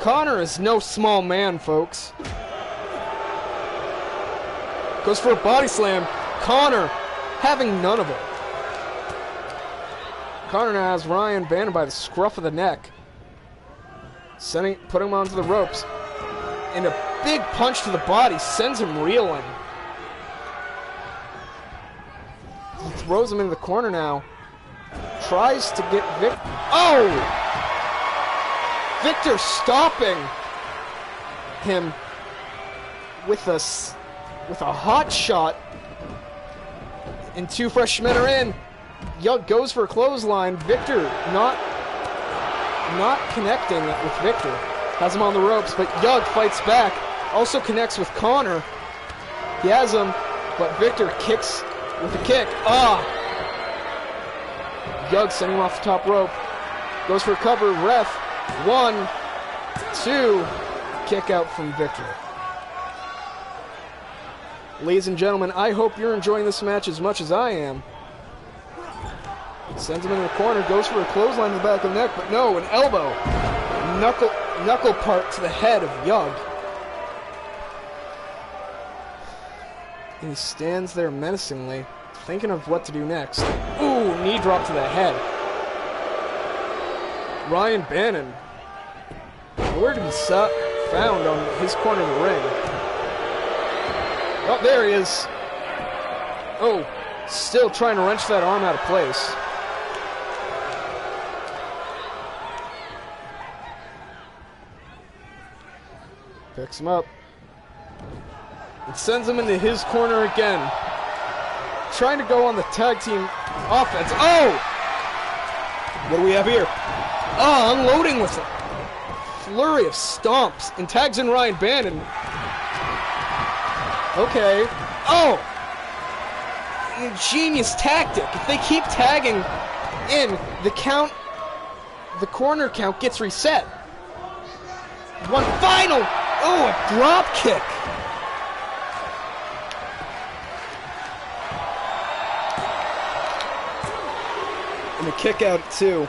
Connor is no small man, folks. Goes for a body slam. Connor having none of it. Connor now has Ryan Bannon by the scruff of the neck. Putting him onto the ropes. And a big punch to the body sends him reeling. He throws him into the corner now. Tries to get Victor. Oh! Victor stopping him with a hot shot. And two fresh men are in. Yug goes for a clothesline. Victor not connecting with Victor. Has him on the ropes, but Yug fights back. Also connects with Connor. He has him, but Victor kicks with a kick. Yug sending him off the top rope. Goes for a cover. Ref. 1, 2. Kick out from Victor. Ladies and gentlemen, I hope you're enjoying this match as much as I am. Sends him in the corner. Goes for a clothesline in the back of the neck, but no, an elbow. Knuckle part to the head of Yug. And he stands there menacingly, thinking of what to do next. Ooh, knee drop to the head. Ryan Bannon. Nowhere to be found on his corner of the ring. Oh, there he is. Oh, still trying to wrench that arm out of place. Picks him up. And sends him into his corner again. Trying to go on the tag team offense. Oh! What do we have here? Oh, unloading with a flurry of stomps. And tags in Ryan Bannon. Okay. Oh! Genius tactic. If they keep tagging in, the corner count gets reset. One final! Oh, a drop kick. And a kick out too.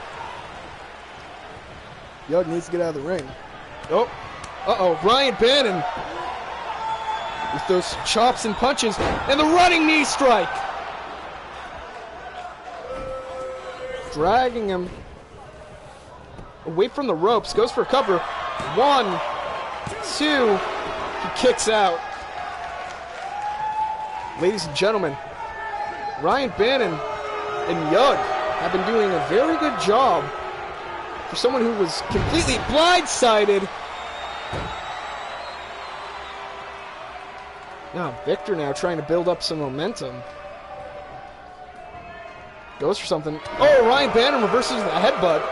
Yug needs to get out of the ring. Oh, Ryan Bannon with those chops and punches and the running knee strike. Dragging him away from the ropes, goes for a cover. 1, 2, he kicks out. Ladies and gentlemen, Ryan Bannon and Yug have been doing a very good job for someone who was completely blindsided. Now, Victor now trying to build up some momentum. Goes for something. Oh, Ryan Bannon reverses the headbutt.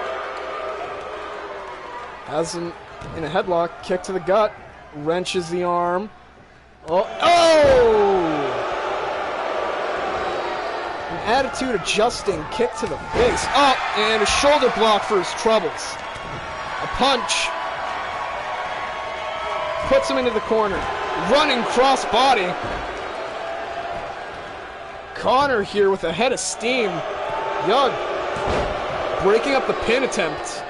Has him in a headlock. Kick to the gut. Wrenches the arm. Oh! An attitude adjusting kick to the face. Oh, and a shoulder block for his troubles. A punch. Puts him into the corner. Running cross body. Connor here with a head of steam. Yug breaking up the pin attempt.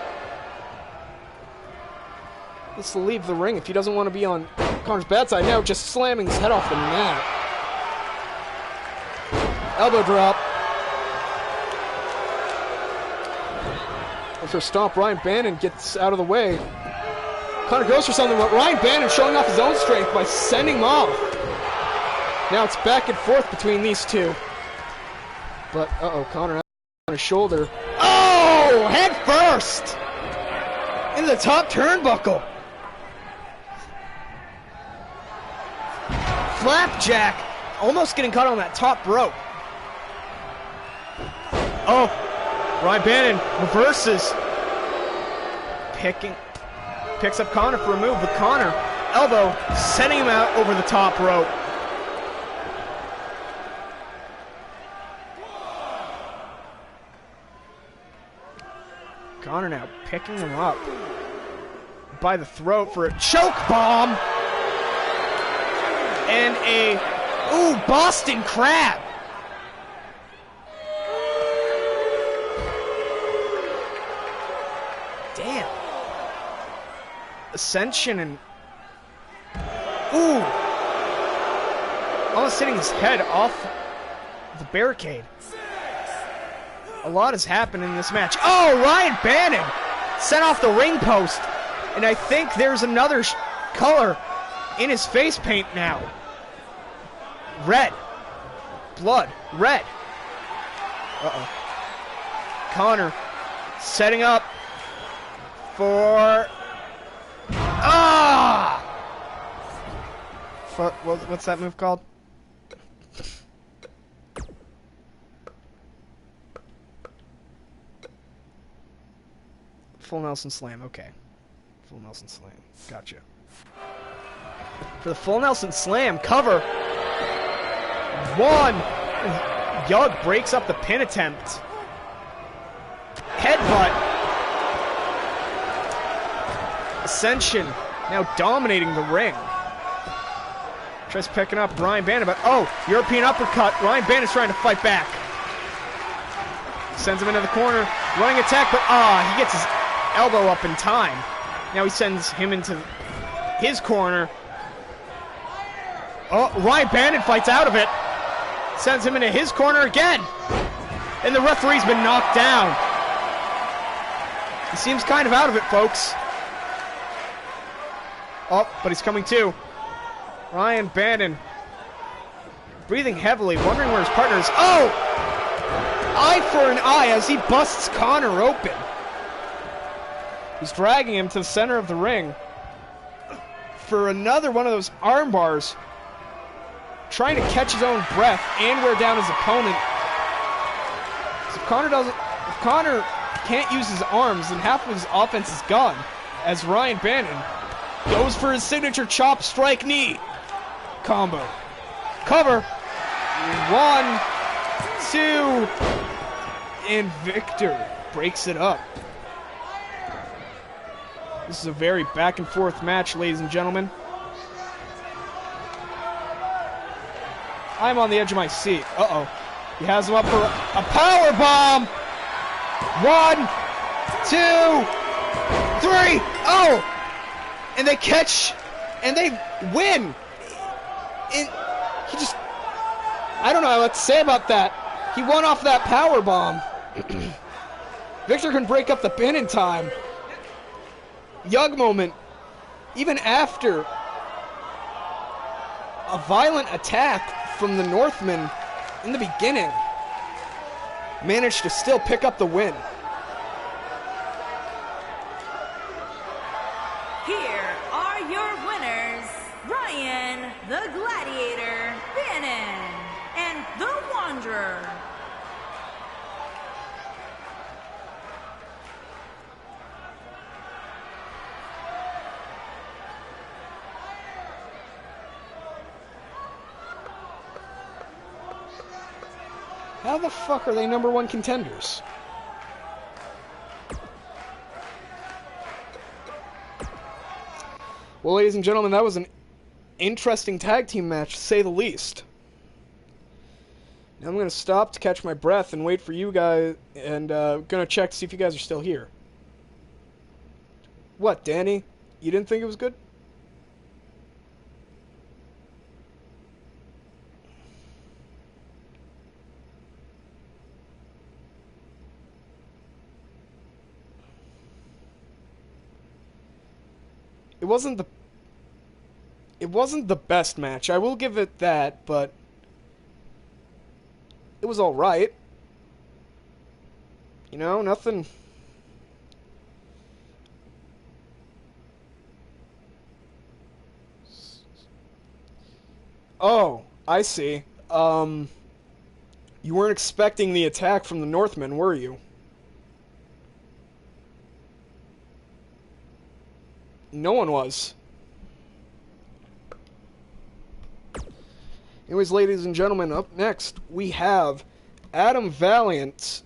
Let's leave the ring if he doesn't want to be on Connor's bad side. Now just slamming his head off the mat. Elbow drop. After a stomp, Ryan Bannon gets out of the way. Connor goes for something, but Ryan Bannon showing off his own strength by sending him off. Now it's back and forth between these two. But, Connor on his shoulder. Oh! Head first! Into the top turnbuckle. Flapjack. Almost getting caught on that top rope. Oh! Ryan Bannon reverses. Picks up Connor for a move, but Connor, elbow, sending him out over the top rope. Connor now picking him up by the throat for a choke bomb. And a, Boston Crab. Ascension and... Ooh! Almost hitting his head off the barricade. A lot has happened in this match. Oh, Ryan Bannon sent off the ring post. And I think there's another color in his face paint now. Red. Blood. Red. Uh-oh. Connor setting up for... Ah! What's that move called? Full Nelson Slam, okay. Full Nelson Slam, gotcha. For the Full Nelson Slam, cover. One. Yug breaks up the pin attempt. Headbutt. Ascension now dominating the ring. Tries picking up Ryan Bannon, but oh, European uppercut. Ryan Bannon's trying to fight back. Sends him into the corner. Running attack, but he gets his elbow up in time. Now he sends him into his corner. Oh, Ryan Bannon fights out of it. Sends him into his corner again. And the referee's been knocked down. He seems kind of out of it, folks. Oh, but he's coming too. Ryan Bannon breathing heavily, wondering where his partner is. Oh! Eye for an eye as he busts Connor open. He's dragging him to the center of the ring for another one of those arm bars. Trying to catch his own breath and wear down his opponent. So if Connor can't use his arms, then half of his offense is gone. As Ryan Bannon goes for his signature chop strike knee combo. Cover. 1, 2, and Victor breaks it up. This is a very back and forth match, ladies and gentlemen. I'm on the edge of my seat. Uh-oh. He has him up for a power bomb. 1, 2, 3. Oh! And they catch, and they win. And he just, I don't know what to say about that. He won off that power bomb. Victor can break up the pin in time. Yug moment, even after a violent attack from the Northman in the beginning, managed to still pick up the win. Here are your winners, Ryan the Gladiator Bannon and the Wanderer. How the fuck are they #1 contenders? Well, ladies and gentlemen, that was an interesting tag team match, to say the least. Now I'm going to stop to catch my breath and wait for you guys, and going to check to see if you guys are still here. What, Danny? You didn't think it was good? It wasn't the best match. I will give it that, but it was all right. You know, nothing. Oh, I see. You weren't expecting the attack from the Northmen, were you? No one was. Anyways, ladies and gentlemen, up next we have Adam Valiant.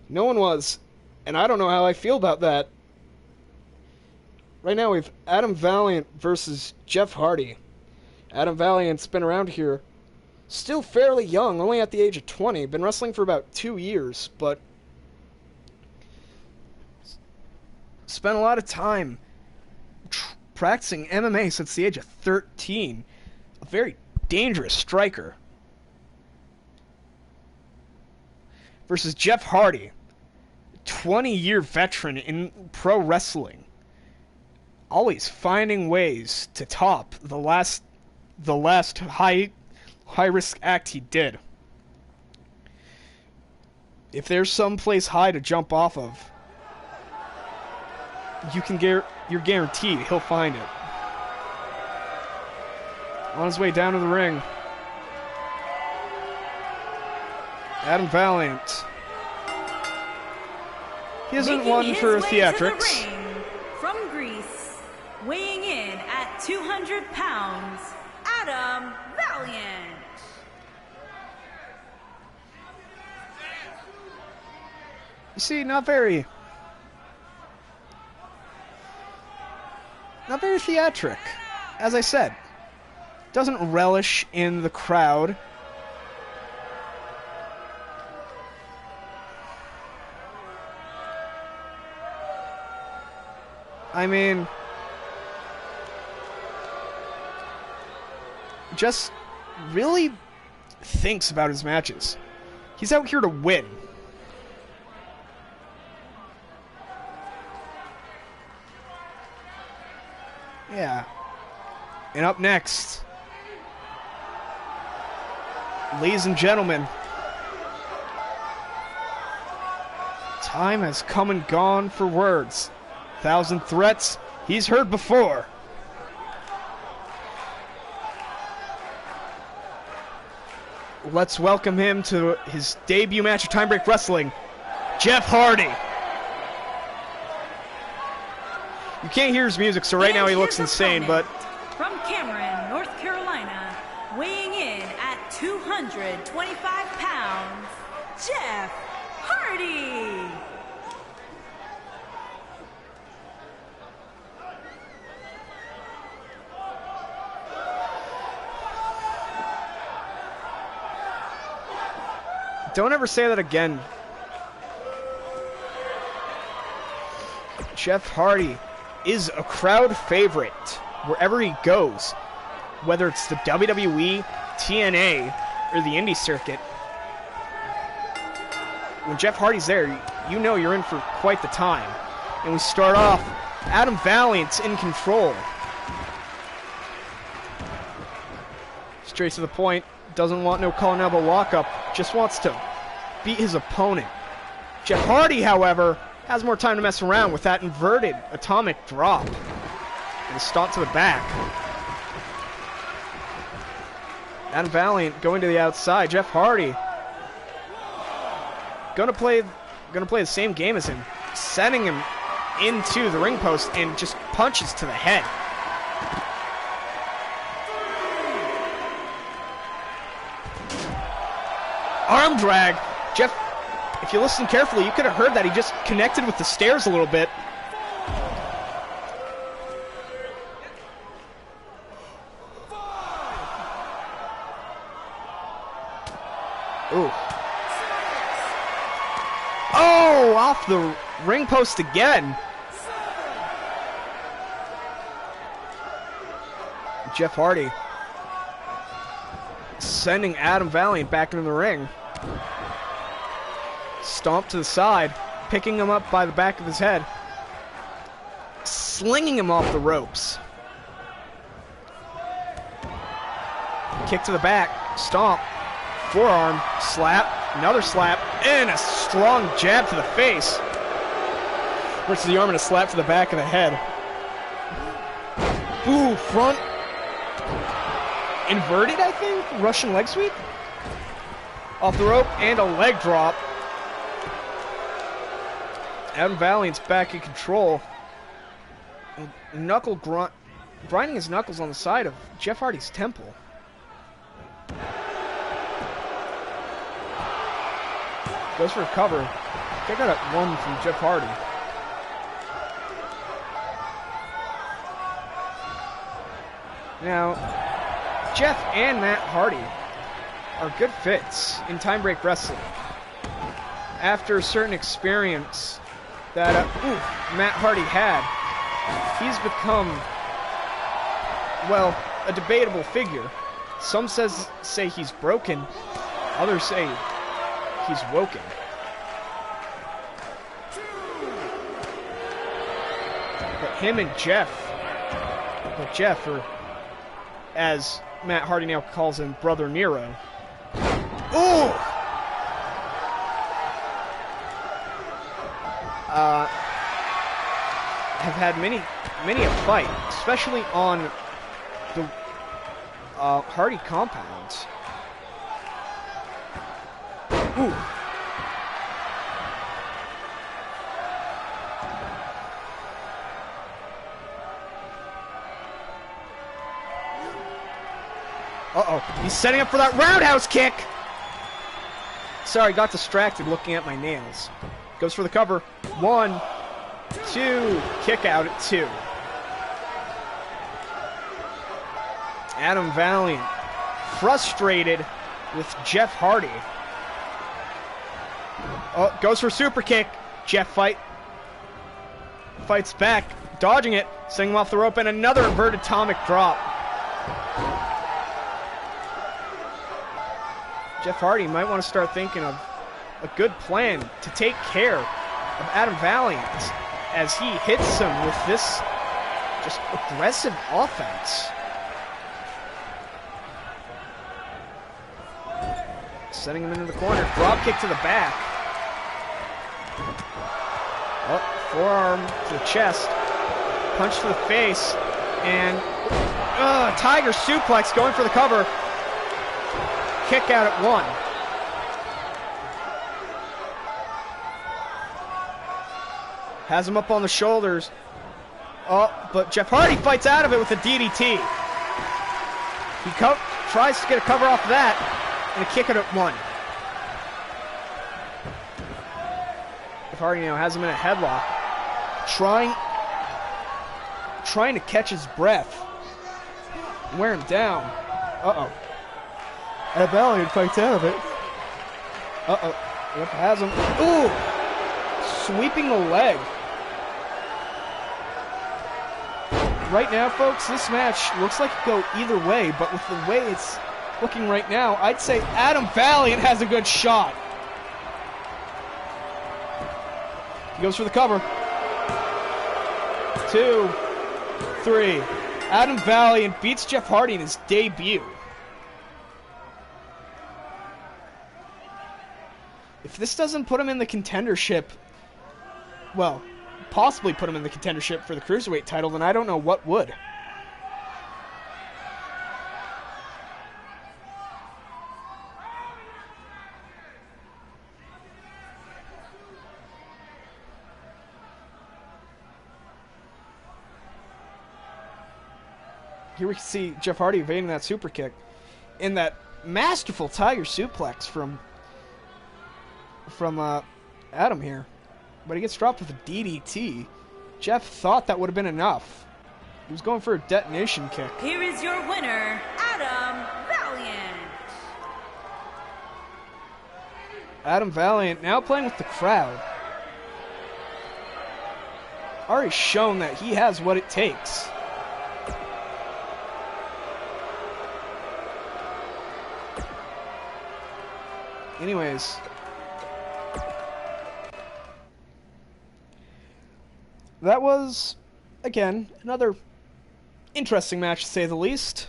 No one was, and I don't know how I feel about that. Right now we have Adam Valiant versus Jeff Hardy. Adam Valiant's been around here, still fairly young, only at the age of 20. Been wrestling for about 2 years, but spent a lot of time practicing MMA since the age of 13. A very dangerous striker. Versus Jeff Hardy, 20-year veteran in pro wrestling. Always finding ways to top the last high risk act he did. If there's some place high to jump off of, you're guaranteed he'll find it. On his way down to the ring, Adam Valiant. He isn't one for theatrics. From Greece, weighing in at 200 pounds, Adam Valiant. You see, not very theatric. As I said, doesn't relish in the crowd. I mean, just really thinks about his matches. He's out here to win. Yeah. And up next, ladies and gentlemen, time has come and gone for words. 1,000 threats he's heard before. Let's welcome him to his debut match of Time Break Wrestling, Jeff Hardy. You can't hear his music, so right now he looks insane, but... From Cameron, North Carolina, weighing in at 225 pounds, Jeff Hardy. Don't ever say that again. Jeff Hardy is a crowd favorite wherever he goes, whether it's the WWE, TNA, or the indie circuit. When Jeff Hardy's there, you know you're in for quite the time. And we start off, Adam Valiant's in control. Straight to the point, doesn't want no call and elbow lockup, just wants to beat his opponent. Jeff Hardy, however, has more time to mess around with that inverted atomic drop. And a stomp to the back. Adam Valiant going to the outside. Jeff Hardy gonna play the same game as him, setting him into the ring post and just punches to the head. Arm drag. Jeff, if you listen carefully, you could have heard that he just connected with the stairs a little bit. Ooh. Oh, off the ring post again. Jeff Hardy sending Adam Valiant back into the ring. Stomp to the side, picking him up by the back of his head, slinging him off the ropes. Kick to the back, stomp, forearm, slap, another slap, and a strong jab to the face. Works the arm and a slap to the back of the head. Ooh, front. Inverted, I think? Russian leg sweep? Off the rope and a leg drop. Adam Valiant's back in control. Knuckle grinding his knuckles on the side of Jeff Hardy's temple. Goes for a cover. Check out that one from Jeff Hardy. Now, Jeff and Matt Hardy are good fits in Time Break Wrestling. After a certain experience that Matt Hardy had. He's become, well, a debatable figure. Some say he's broken, others say he's woken. But him and Jeff, or as Matt Hardy now calls him, Brother Nero. Ooh! Have had many a fight, especially on the Hardy compounds. Ooh. Uh-oh, he's setting up for that roundhouse kick! Sorry, got distracted looking at my nails. Goes for the cover. 1, 2, kick out at 2. Adam Valiant, frustrated with Jeff Hardy. Oh, goes for super kick. Jeff fights back, dodging it, sending him off the rope, and another inverted atomic drop. Jeff Hardy might want to start thinking of a good plan to take care of Adam Valiant as he hits him with this just aggressive offense. Sending him into the corner. Drop kick to the back. Oh, forearm to the chest. Punch to the face. And Tiger suplex going for the cover. Kick out at 1. Has him up on the shoulders. Oh, but Jeff Hardy fights out of it with a DDT. He tries to get a cover off of that, and a kick out at 1. Jeff Hardy now has him in a headlock, trying to catch his breath, and wear him down. Uh-oh. And Valiant fights out of it. Uh-oh. Yep, has him. Ooh! Sweeping the leg. Right now, folks, this match looks like it could go either way, but with the way it's looking right now, I'd say Adam Valiant has a good shot. He goes for the cover. 2, 3. Adam Valiant beats Jeff Hardy in his debut. If this doesn't put him in the contendership, well, possibly put him in the contendership for the Cruiserweight title, then I don't know what would. Here we can see Jeff Hardy evading that super kick in that masterful Tiger suplex from Adam here. But he gets dropped with a DDT. Jeff thought that would have been enough. He was going for a detonation kick. Here is your winner, Adam Valiant. Adam Valiant now playing with the crowd. Already shown that he has what it takes. Anyways, that was, again, another interesting match to say the least.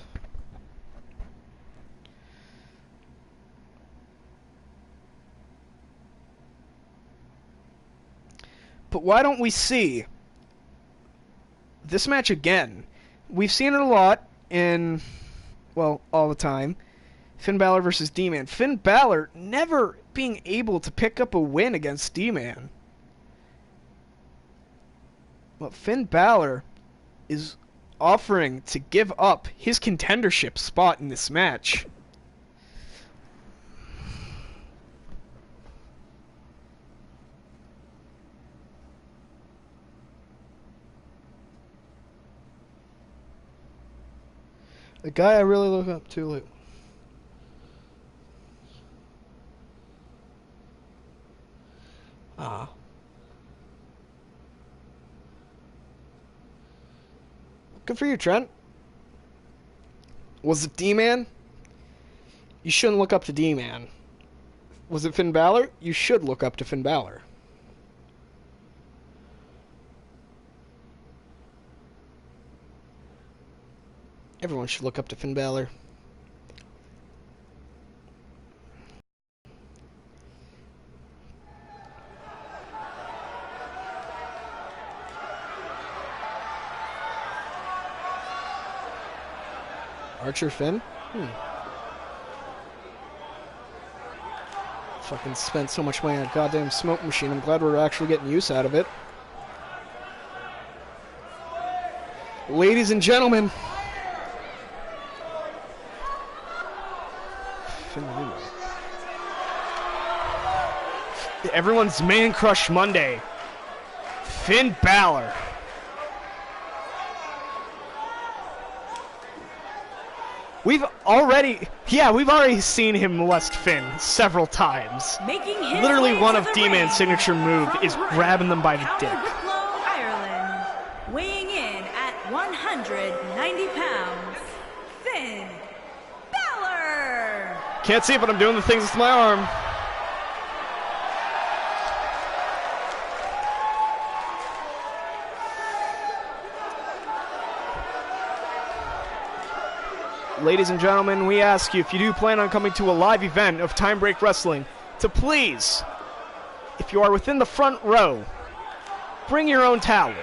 But why don't we see this match again? We've seen it a lot in, well, all the time. Finn Balor versus D-Man. Finn Balor never being able to pick up a win against D-Man. Well, Finn Balor is offering to give up his contendership spot in this match. The guy I really look up to, Luke. Good for you, Trent. Was it D-Man? You shouldn't look up to D-Man. Was it Finn Balor? You should look up to Finn Balor. Everyone should look up to Finn Balor. Archer Finn? Fucking spent so much money on a goddamn smoke machine. I'm glad we're actually getting use out of it. Ladies and gentlemen. Finn Balor. Everyone's Man Crush Monday. Finn Balor. We've already seen him molest Finn several times. Literally one of D-Man's signature move is grabbing them by the dick. Ireland, weighing in at 190 pounds, Finn Balor. Can't see it, but I'm doing the things with my arm. Ladies and gentlemen, we ask you, if you do plan on coming to a live event of Time Break Wrestling, to please, if you are within the front row, bring your own towel.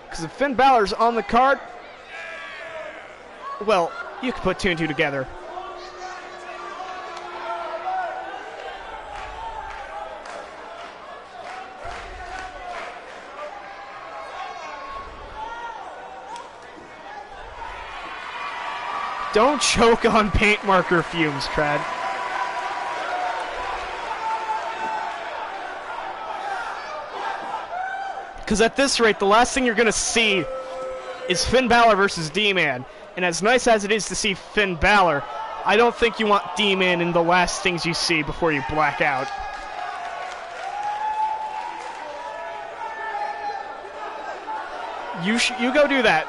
Because if Finn Balor's on the card, well, you can put two and two together. Don't choke on paint marker fumes, Trad. Because at this rate, the last thing you're going to see is Finn Balor versus D-Man. And as nice as it is to see Finn Balor, I don't think you want D-Man in the last things you see before you black out. You go do that.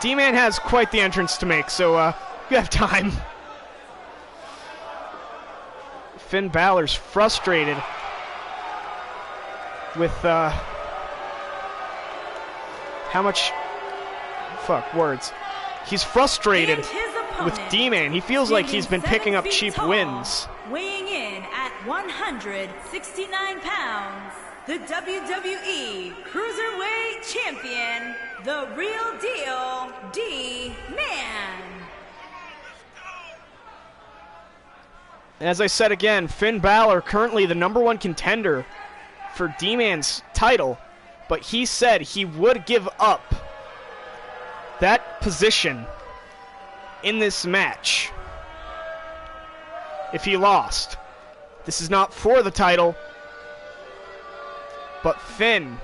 D-Man has quite the entrance to make, so you have time. Finn Balor's frustrated with how much... Fuck, words. He's frustrated with D-Man. He feels like he's been picking up cheap wins. Weighing in at 169 pounds, the WWE Cruiserweight Champion, the real deal, D-Man. As I said again, Finn Balor currently the #1 contender for D-Man's title, but he said he would give up that position in this match if he lost. This is not for the title, but Finn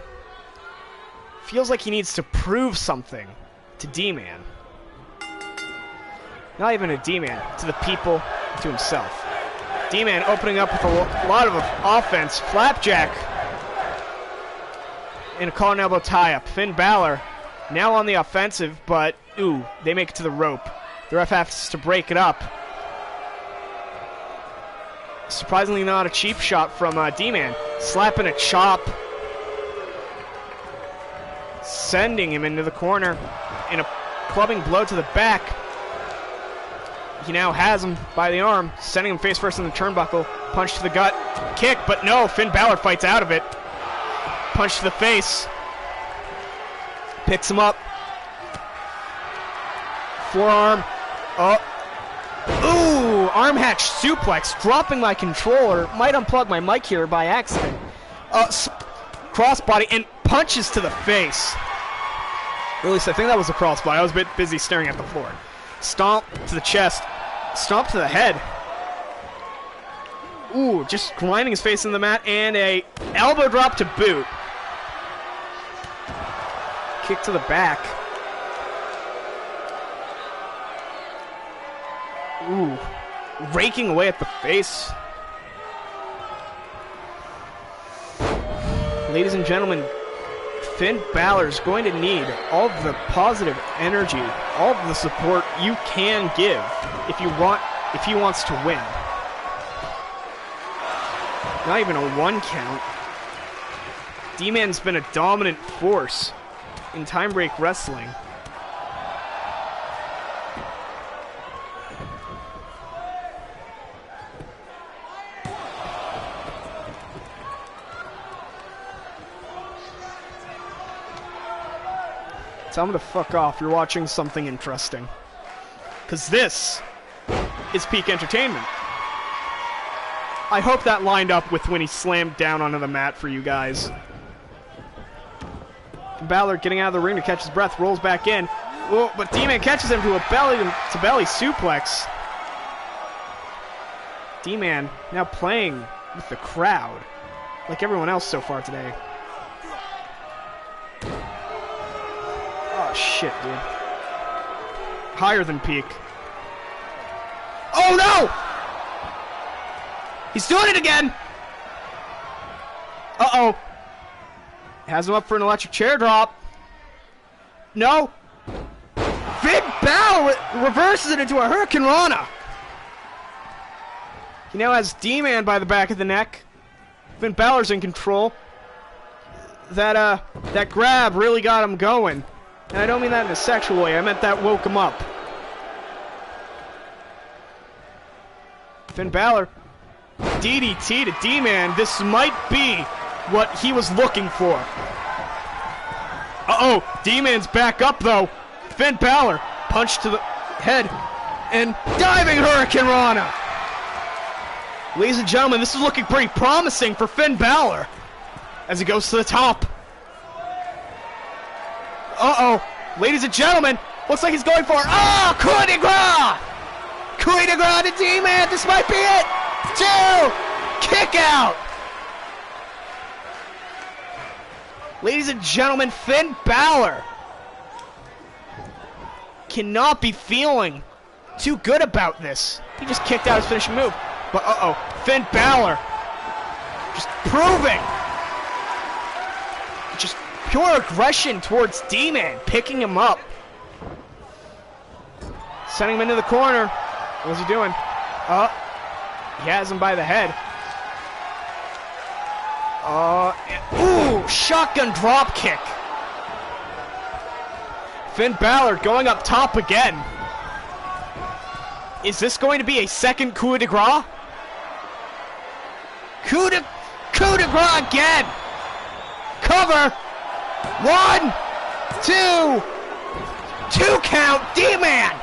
feels like he needs to prove something to D-Man. Not even to D-Man, to the people, to himself. D-Man opening up with a lot of offense. Flapjack in a collar and elbow tie-up. Finn Balor now on the offensive, but, ooh, they make it to the rope. The ref has to break it up. Surprisingly not a cheap shot from D-Man. Slapping a chop. Sending him into the corner. And a clubbing blow to the back. He now has him by the arm. Sending him face first in the turnbuckle. Punch to the gut. Kick, but no. Finn Balor fights out of it. Punch to the face. Picks him up. Forearm. Oh. Ooh, arm hatch suplex. Dropping my controller. Might unplug my mic here by accident. Crossbody and punches to the face. Or at least I think that was a crossbody. I was a bit busy staring at the floor. Stomp to the chest. Stomp to the head. Ooh, just grinding his face in the mat. And a elbow drop to boot. Kick to the back. Ooh. Raking away at the face. Ladies and gentlemen, Finn Balor's going to need all of the positive energy, all of the support you can give if he wants to win. Not even a 1 count. D-Man's been a dominant force in time break wrestling. Tell him to fuck off. You're watching something interesting. Because this is peak entertainment. I hope that lined up with when he slammed down onto the mat for you guys. Balor getting out of the ring to catch his breath, rolls back in. Oh, but D-Man catches him to a belly-to-belly suplex. D-Man now playing with the crowd, like everyone else so far today. Oh, shit, dude. Higher than peak. Oh, no! He's doing it again! Uh-oh. Has him up for an electric chair drop. No! Finn Balor reverses it into a Hurricane Rana. He now has D-Man by the back of the neck. Finn Balor's in control. That grab really got him going. And I don't mean that in a sexual way, I meant that woke him up. Finn Balor, DDT to D-Man. This might be what he was looking for. Uh-oh, D-Man's back up though. Finn Balor, punch to the head, and diving Hurricane Rana. Ladies and gentlemen, this is looking pretty promising for Finn Balor as he goes to the top. Uh-oh. Ladies and gentlemen, looks like he's going for... Oh, coup de grace! Coup de grace to D-Man. This might be it. 2. Kick out. Ladies and gentlemen, Finn Balor cannot be feeling too good about this. He just kicked out his finishing move. But uh-oh, Finn Balor just proving just pure aggression towards D-Man, picking him up. Sending him into the corner. What's he doing? He has him by the head. Ooh, shotgun drop kick. Finn Balor going up top again. Is this going to be a second coup de grace? Coup de grace again. Cover. 1, 2, 2 count. D-Man.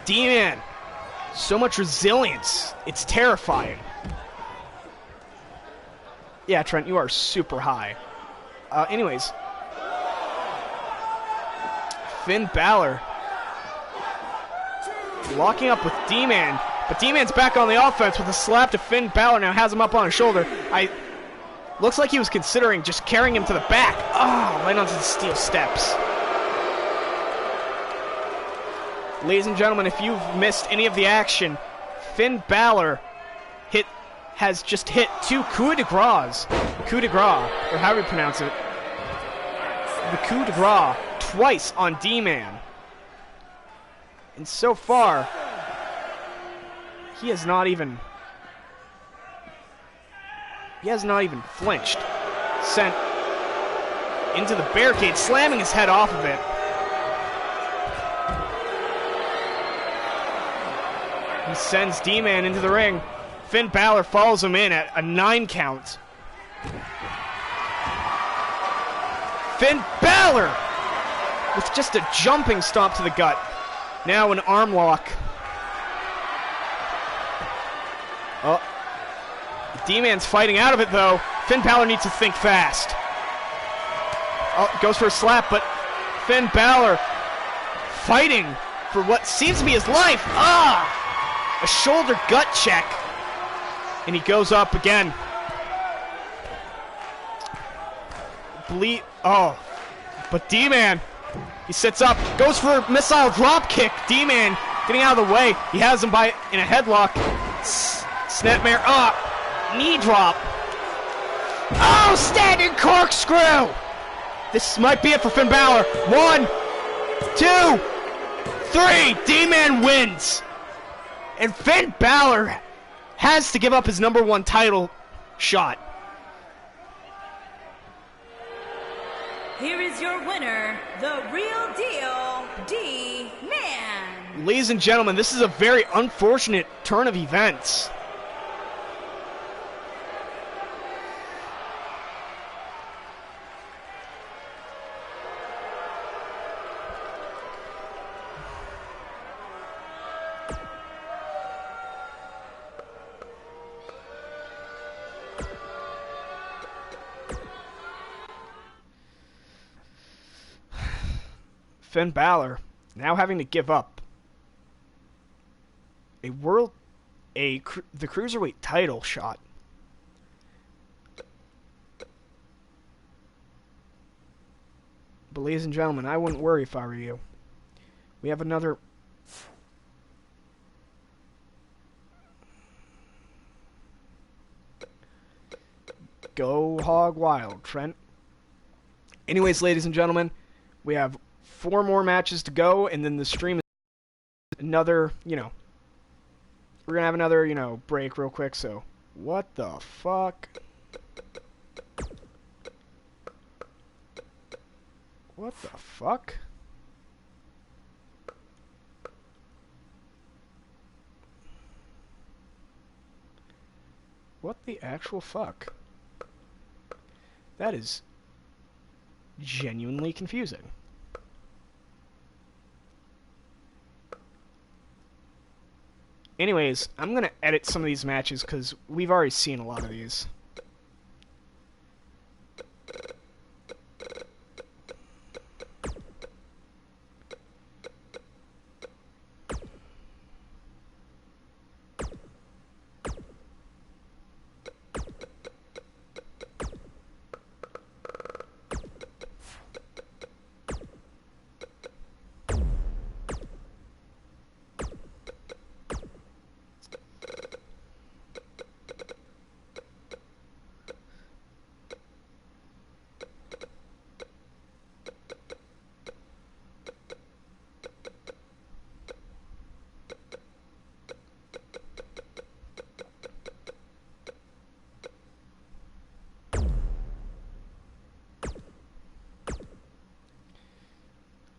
D-Man, so much resilience. It's terrifying. Yeah, Trent, you are super high. Anyways, Finn Balor locking up with D-Man, but D-Man's back on the offense with a slap to Finn Balor. Now has him up on his shoulder. Looks like he was considering just carrying him to the back. Oh, right onto the steel steps. Ladies and gentlemen, if you've missed any of the action, Finn Balor has just hit 2 coup de grace, or however you pronounce it, the coup de grace twice on D-Man. And so far, he has not even flinched. Sent into the barricade, slamming his head off of it. He sends D-Man into the ring. Finn Balor follows him in at a 9 count. Finn Balor with just a jumping stomp to the gut. Now an arm lock. Oh, D-Man's fighting out of it though. Finn Balor needs to think fast. Oh, goes for a slap, but Finn Balor fighting for what seems to be his life. A shoulder gut check. And he goes up again. But D-Man, he sits up, goes for a missile drop kick. D-Man getting out of the way. He has him in a headlock. Snapmare up. Knee drop. Oh, standing corkscrew. This might be it for Finn Balor. 1, 2, 3. D-Man wins. And Finn Balor has to give up his #1 title shot. Here is your winner, the real deal, D-Man. Ladies and gentlemen, this is a very unfortunate turn of events. Finn Balor now having to give up the cruiserweight title shot. But ladies and gentlemen, I wouldn't worry if I were you. We have another go hog wild, Trent. Anyways, ladies and gentlemen, we have 4 more matches to go, and then the stream is another, we're gonna have another, break real quick, so what the fuck? What the fuck? What the actual fuck? That is genuinely confusing. Anyways, I'm going to edit some of these matches because we've already seen a lot of these.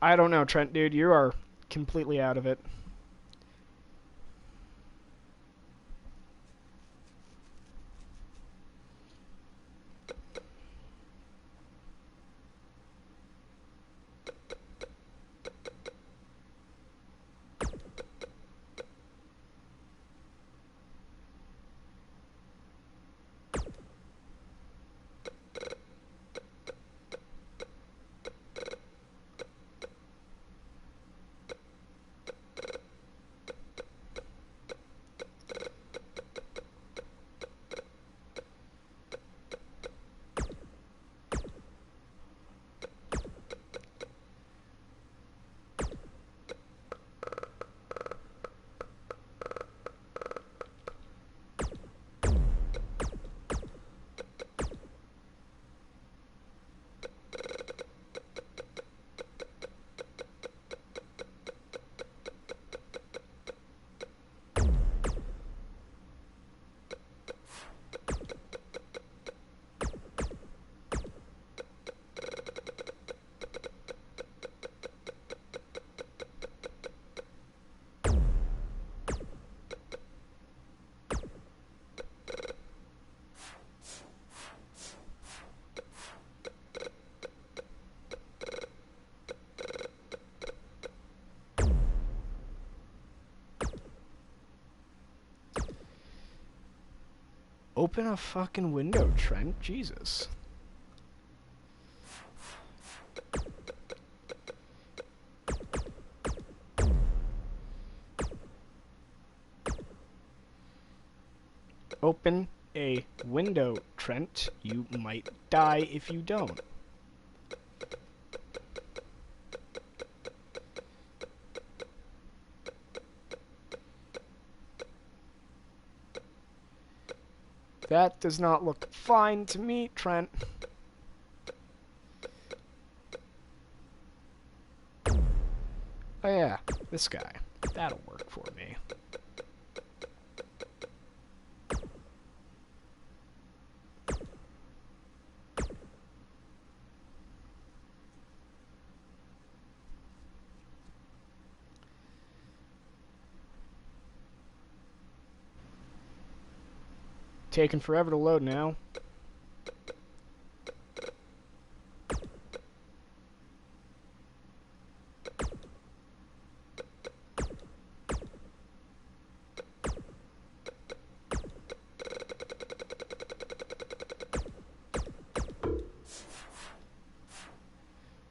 I don't know, Trent, dude. You are completely out of it. Open a fucking window, Trent. Jesus. Open a window, Trent. You might die if you don't. That does not look fine to me, Trent. Oh yeah, this guy. That'll work for me. Taking forever to load now.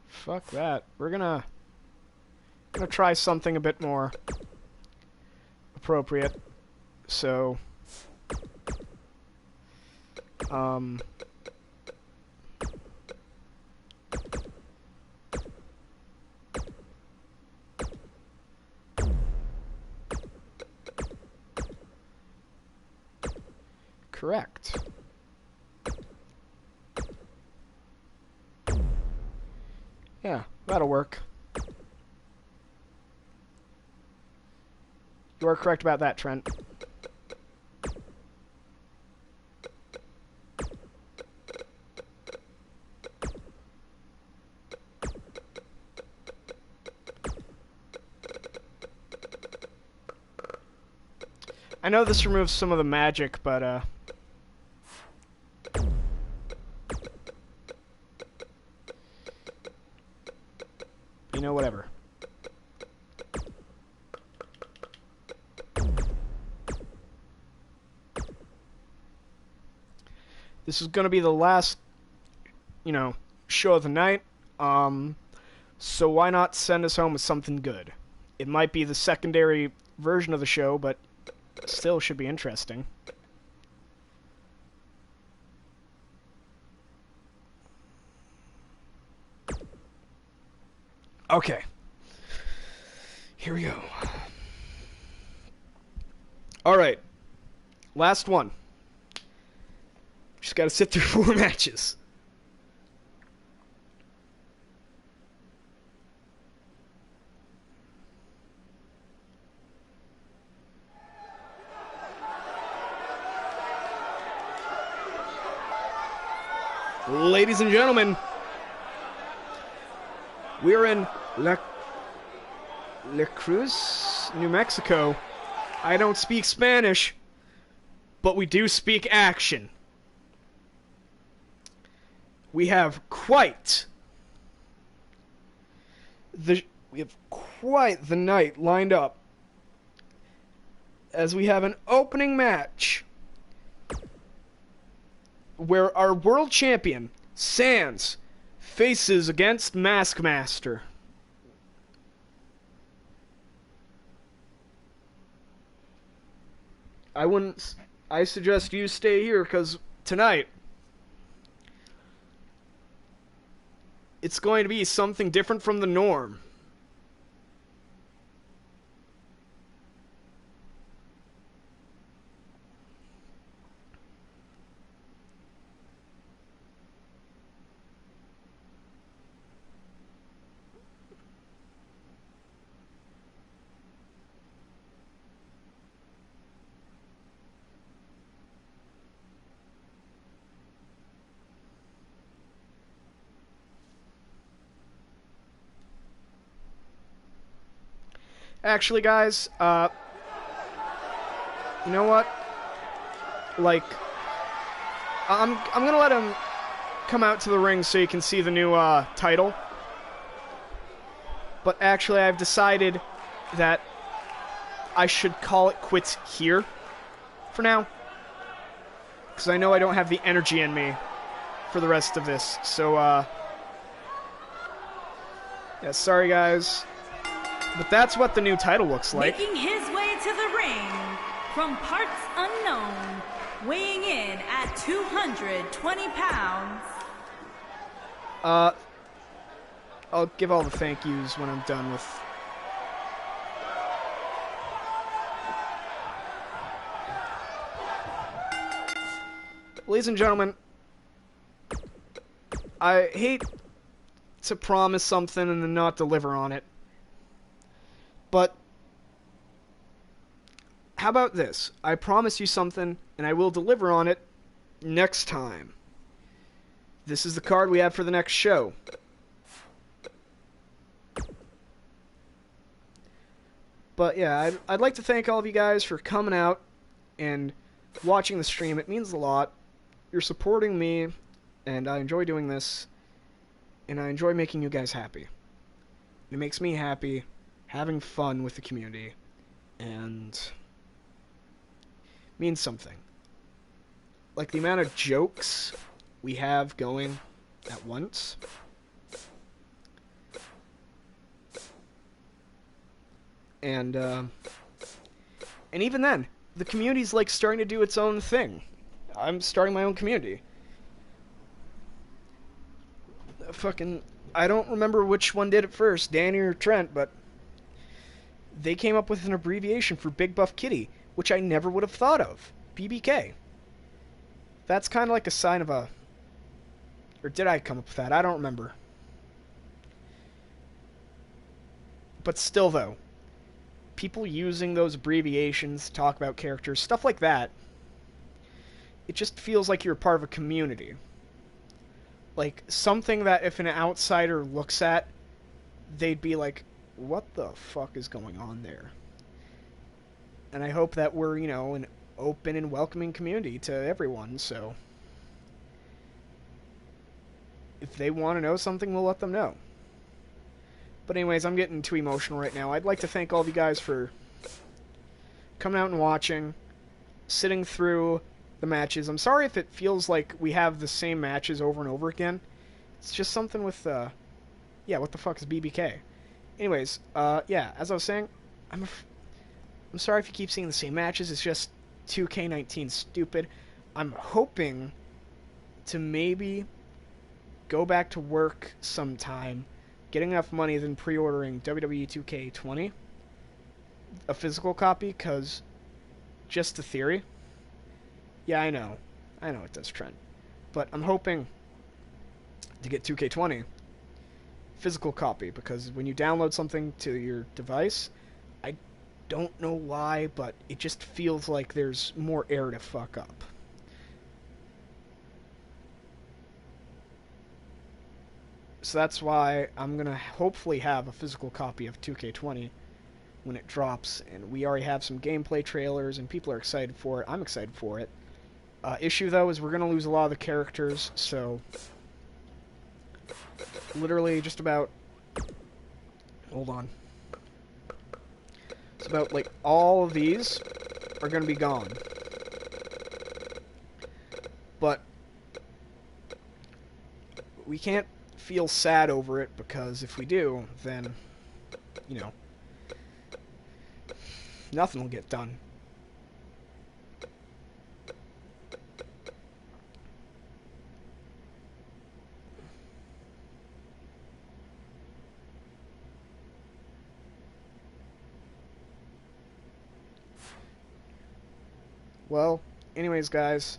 Fuck that. We're gonna try something a bit more appropriate. So correct. Yeah, that'll work. You are correct about that, Trent. I know this removes some of the magic, but you know, whatever. This is gonna be the last, you know, show of the night. So why not send us home with something good? It might be the secondary version of the show, but still should be interesting. Okay. Here we go. Alright. Last one. Just gotta sit through 4 matches. Ladies and gentlemen, we're in La Cruz, New Mexico. I don't speak Spanish, but we do speak action. We have quite the night lined up, as we have an opening match where our world champion, Sans, faces against Maskmaster. I suggest you stay here, because tonight it's going to be something different from the norm. Actually, guys, you know what? Like, I'm gonna let him come out to the ring so you can see the new title. But actually, I've decided that I should call it quits here for now, because I know I don't have the energy in me for the rest of this. So, yeah, sorry, guys. But that's what the new title looks like. Making his way to the ring from parts unknown, weighing in at 220 pounds. I'll give all the thank yous when I'm done with... ladies and gentlemen, I hate to promise something and then not deliver on it. But how about this? I promise you something and I will deliver on it next time. This is the card we have for the next show. But yeah, I'd like to thank all of you guys for coming out and watching the stream. It means a lot. You're supporting me, and I enjoy doing this, and I enjoy making you guys happy. It makes me happy having fun with the community, and means something. Like the amount of jokes we have going at once. And even then, the community's like starting to do its own thing. I'm starting my own community. I don't remember which one did it first, Danny or Trent, but they came up with an abbreviation for Big Buff Kitty, which I never would have thought of. BBK. That's kind of like a sign of a... Or did I come up with that? I don't remember. But still, though, people using those abbreviations to talk about characters, stuff like that, it just feels like you're a part of a community. Like, something that if an outsider looks at, they'd be like, what the fuck is going on there? And I hope that we're, you know, an open and welcoming community to everyone, so if they want to know something, we'll let them know. But anyways, I'm getting too emotional right now. I'd like to thank all of you guys for coming out and watching, sitting through the matches. I'm sorry if it feels like we have the same matches over and over again. It's just something with, yeah, what the fuck is BBK? Anyways, yeah, as I was saying, I'm sorry if you keep seeing the same matches. It's just 2k19 stupid. I'm hoping to maybe go back to work sometime, getting enough money, then pre-ordering WWE 2k20, a physical copy, because just the theory. Yeah, I know it does trend, but I'm hoping to get 2k20 physical copy, because when you download something to your device, I don't know why, but it just feels like there's more air to fuck up. So that's why I'm going to hopefully have a physical copy of 2k20 when it drops, and we already have some gameplay trailers, and people are excited for it. I'm excited for it. Issue, though, is we're going to lose a lot of the characters, so literally just about... Hold on. It's about, like, all of these are going to be gone. But we can't feel sad over it, because if we do, then, you know, nothing will get done. Well, anyways, guys,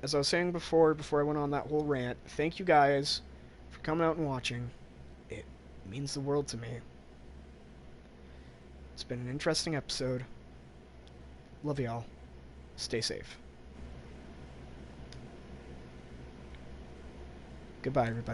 as I was saying before I went on that whole rant, thank you guys for coming out and watching. It means the world to me. It's been an interesting episode. Love y'all. Stay safe. Goodbye, everybody.